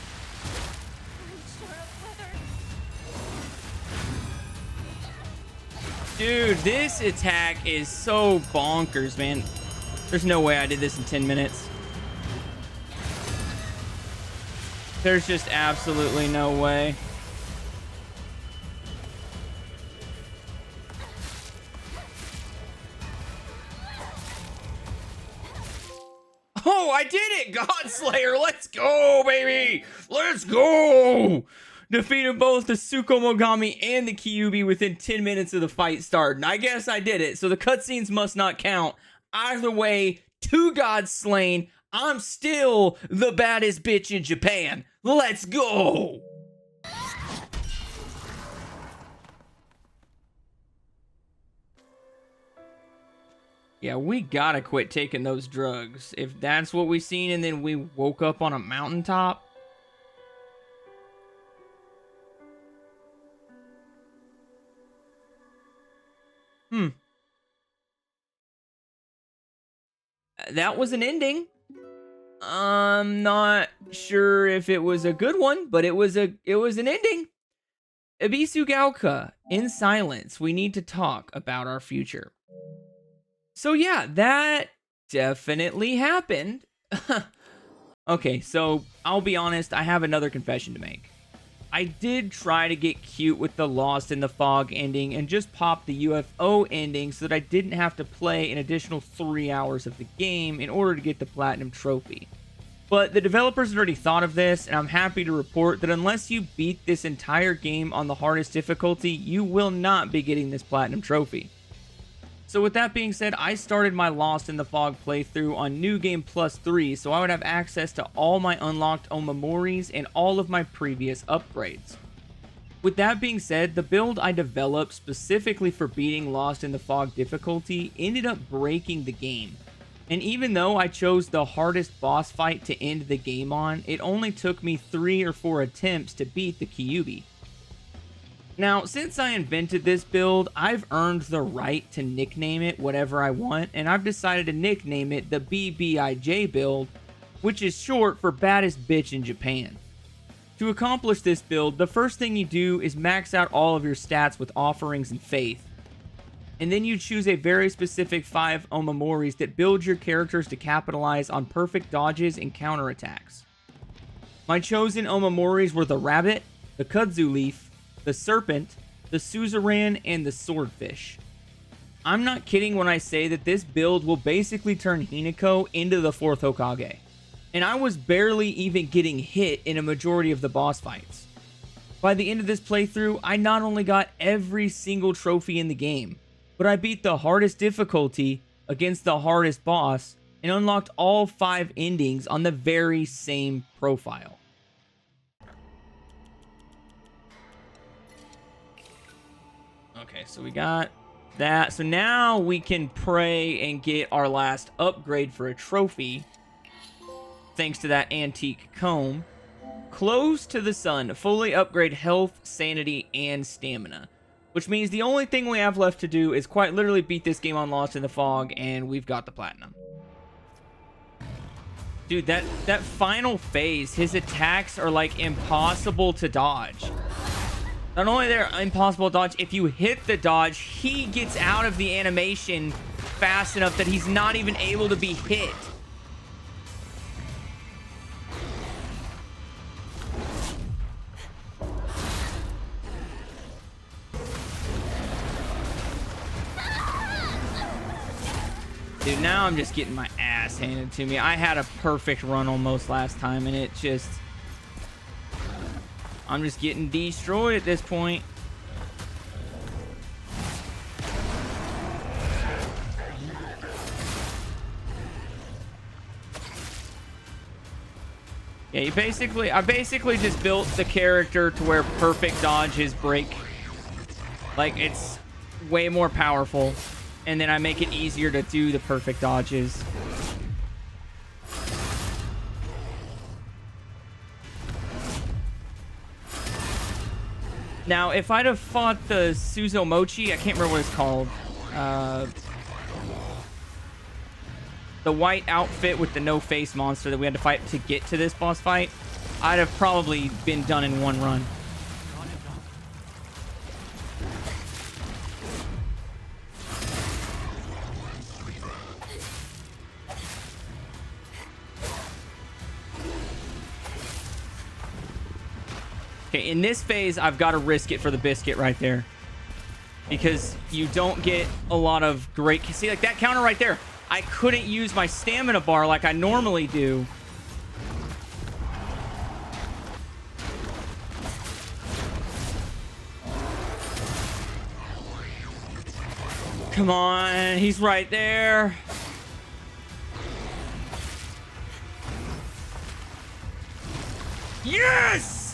Dude, this attack is so bonkers, man. There's no way I did this in 10 minutes. There's just absolutely no way. Oh, I did it! Godslayer, let's go, baby! Let's go! Defeated both the Suko Mogami and the Kyuubi within 10 minutes of the fight starting. I guess I did it, so the cutscenes must not count. Either way, 2 gods slain. I'm still the baddest bitch in Japan. Let's go! Yeah, we gotta quit taking those drugs. If that's what we seen and then we woke up on a mountaintop. That was an ending. I'm not sure if it was a good one, but it was an ending. Ibisu Gauka, in silence, we need to talk about our future. So yeah, that definitely happened. Okay, so I'll be honest, I have another confession to make. I did try to get cute with the Lost in the Fog ending and just pop the UFO ending so that I didn't have to play an additional 3 hours of the game in order to get the Platinum Trophy. But the developers had already thought of this, and I'm happy to report that unless you beat this entire game on the hardest difficulty, you will not be getting this Platinum Trophy. So with that being said, I started my Lost in the Fog playthrough on New Game Plus 3, so I would have access to all my unlocked Omamoris and all of my previous upgrades. With that being said, the build I developed specifically for beating Lost in the Fog difficulty ended up breaking the game. And even though I chose the hardest boss fight to end the game on, it only took me 3 or 4 attempts to beat the Kyuubi. Now, since I invented this build, I've earned the right to nickname it whatever I want, and I've decided to nickname it the BBIJ build, which is short for baddest bitch in Japan. To accomplish this build, the first thing you do is max out all of your stats with offerings and faith. And then you choose a very specific 5 Omamoris that build your characters to capitalize on perfect dodges and counterattacks. My chosen Omamoris were the Rabbit, the Kudzu Leaf, the Serpent, the Suzerain, and the Swordfish. I'm not kidding when I say that this build will basically turn Hinako into the 4th Hokage. And I was barely even getting hit in a majority of the boss fights. By the end of this playthrough, I not only got every single trophy in the game, but I beat the hardest difficulty against the hardest boss and unlocked all 5 endings on the very same profile. Okay, so we got that. So now we can pray and get our last upgrade for a trophy. Thanks to that antique comb. Close to the sun. Fully upgrade health, sanity, and stamina. Which means the only thing we have left to do is quite literally beat this game on Lost in the Fog, and we've got the platinum. Dude, that final phase, his attacks are like impossible to dodge. Not only they're impossible to dodge, if you hit the dodge, he gets out of the animation fast enough that he's not even able to be hit. Dude, now I'm just getting my ass handed to me. I had a perfect run almost last time, and it just... I'm just getting destroyed at this point. Yeah, I basically just built the character to where perfect dodges break. Like, it's way more powerful. And then I make it easier to do the perfect dodges. Now, if I'd have fought the Suzumochi, I can't remember what it's called. The white outfit with the no-face monster that we had to fight to get to this boss fight, I'd have probably been done in one run. Okay, in this phase, I've got to risk it for the biscuit right there. Because you don't get a lot of great... See, like that counter right there. I couldn't use my stamina bar like I normally do. Come on, he's right there. Yes!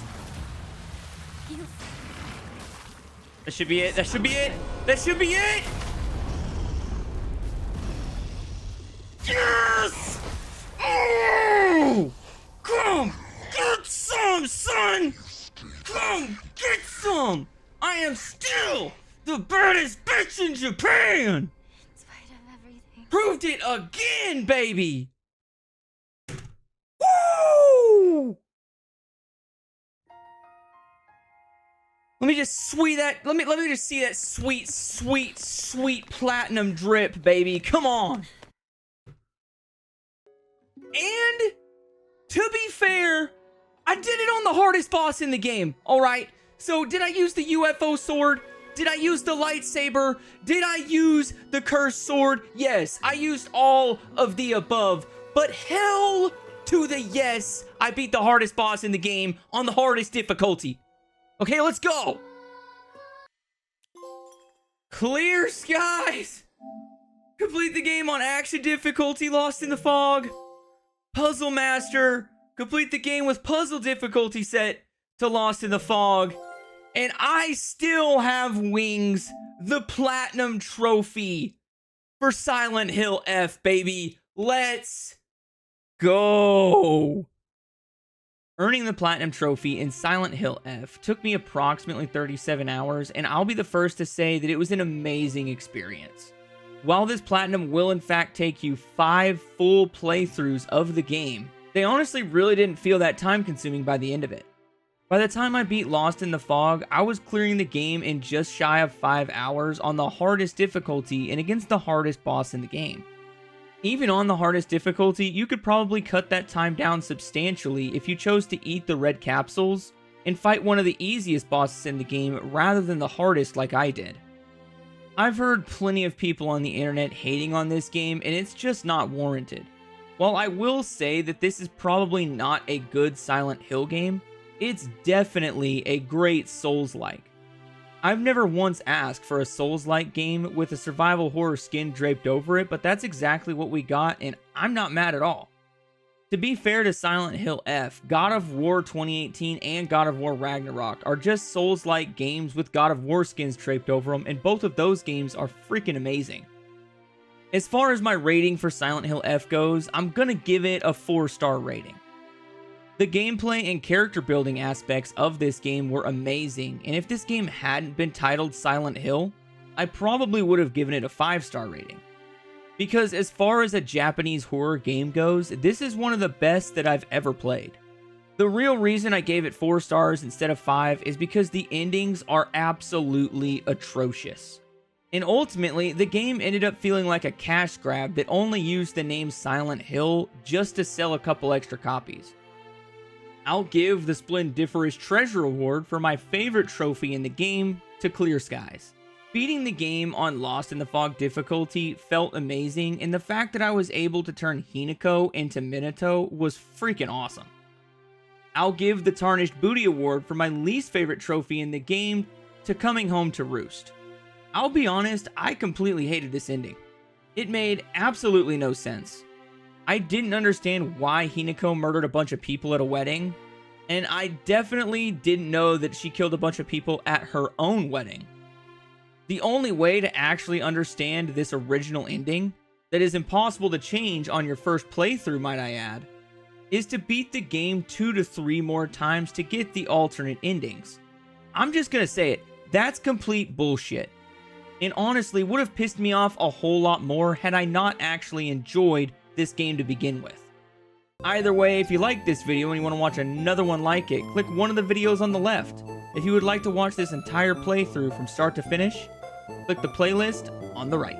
That should be it. That should be it. That should be it. Yes! Oh! Come get some, son! Come get some! I am still the baddest bitch in Japan! In spite of everything. Proved it again, baby! Woo! Let me just let me just see that sweet, sweet, sweet platinum drip, baby. Come on. And to be fair, I did it on the hardest boss in the game. All right. So did I use the UFO sword? Did I use the lightsaber? Did I use the cursed sword? Yes, I used all of the above. But hell to the yes, I beat the hardest boss in the game on the hardest difficulty. Okay, let's go. Clear skies. Complete the game on action difficulty, Lost in the Fog. Puzzle Master. Complete the game with puzzle difficulty set to Lost in the Fog. And I still have wings, the platinum trophy for Silent Hill F, baby. Let's go. Earning the Platinum Trophy in Silent Hill F took me approximately 37 hours, and I'll be the first to say that it was an amazing experience. While this Platinum will in fact take you 5 full playthroughs of the game, they honestly really didn't feel that time consuming by the end of it. By the time I beat Lost in the Fog, I was clearing the game in just shy of 5 hours on the hardest difficulty and against the hardest boss in the game. Even on the hardest difficulty, you could probably cut that time down substantially if you chose to eat the red capsules and fight one of the easiest bosses in the game rather than the hardest like I did. I've heard plenty of people on the internet hating on this game, and it's just not warranted. While I will say that this is probably not a good Silent Hill game, it's definitely a great Souls-like. I've never once asked for a Souls-like game with a survival horror skin draped over it, but that's exactly what we got, and I'm not mad at all. To be fair to Silent Hill F, God of War 2018 and God of War Ragnarok are just Souls-like games with God of War skins draped over them, and both of those games are freaking amazing. As far as my rating for Silent Hill F goes, I'm gonna give it a 4-star rating. The gameplay and character building aspects of this game were amazing, and if this game hadn't been titled Silent Hill, I probably would have given it a 5-star rating. Because as far as a Japanese horror game goes, this is one of the best that I've ever played. The real reason I gave it 4 stars instead of 5 is because the endings are absolutely atrocious. And ultimately, the game ended up feeling like a cash grab that only used the name Silent Hill just to sell a couple extra copies. I'll give the Splendiferous Treasure Award for my favorite trophy in the game to Clear Skies. Beating the game on Lost in the Fog difficulty felt amazing, and the fact that I was able to turn Hinako into Minato was freaking awesome. I'll give the Tarnished Booty Award for my least favorite trophy in the game to Coming Home to Roost. I'll be honest, I completely hated this ending. It made absolutely no sense. I didn't understand why Hinako murdered a bunch of people at a wedding, and I definitely didn't know that she killed a bunch of people at her own wedding. The only way to actually understand this original ending, that is impossible to change on your first playthrough, might I add, is to beat the game 2 to 3 more times to get the alternate endings. I'm just gonna say it, that's complete bullshit. And honestly, would have pissed me off a whole lot more had I not actually enjoyed this game to begin with. Either way, if you like this video and you want to watch another one like it, click one of the videos on the left. If you would like to watch this entire playthrough from start to finish, click the playlist on the right.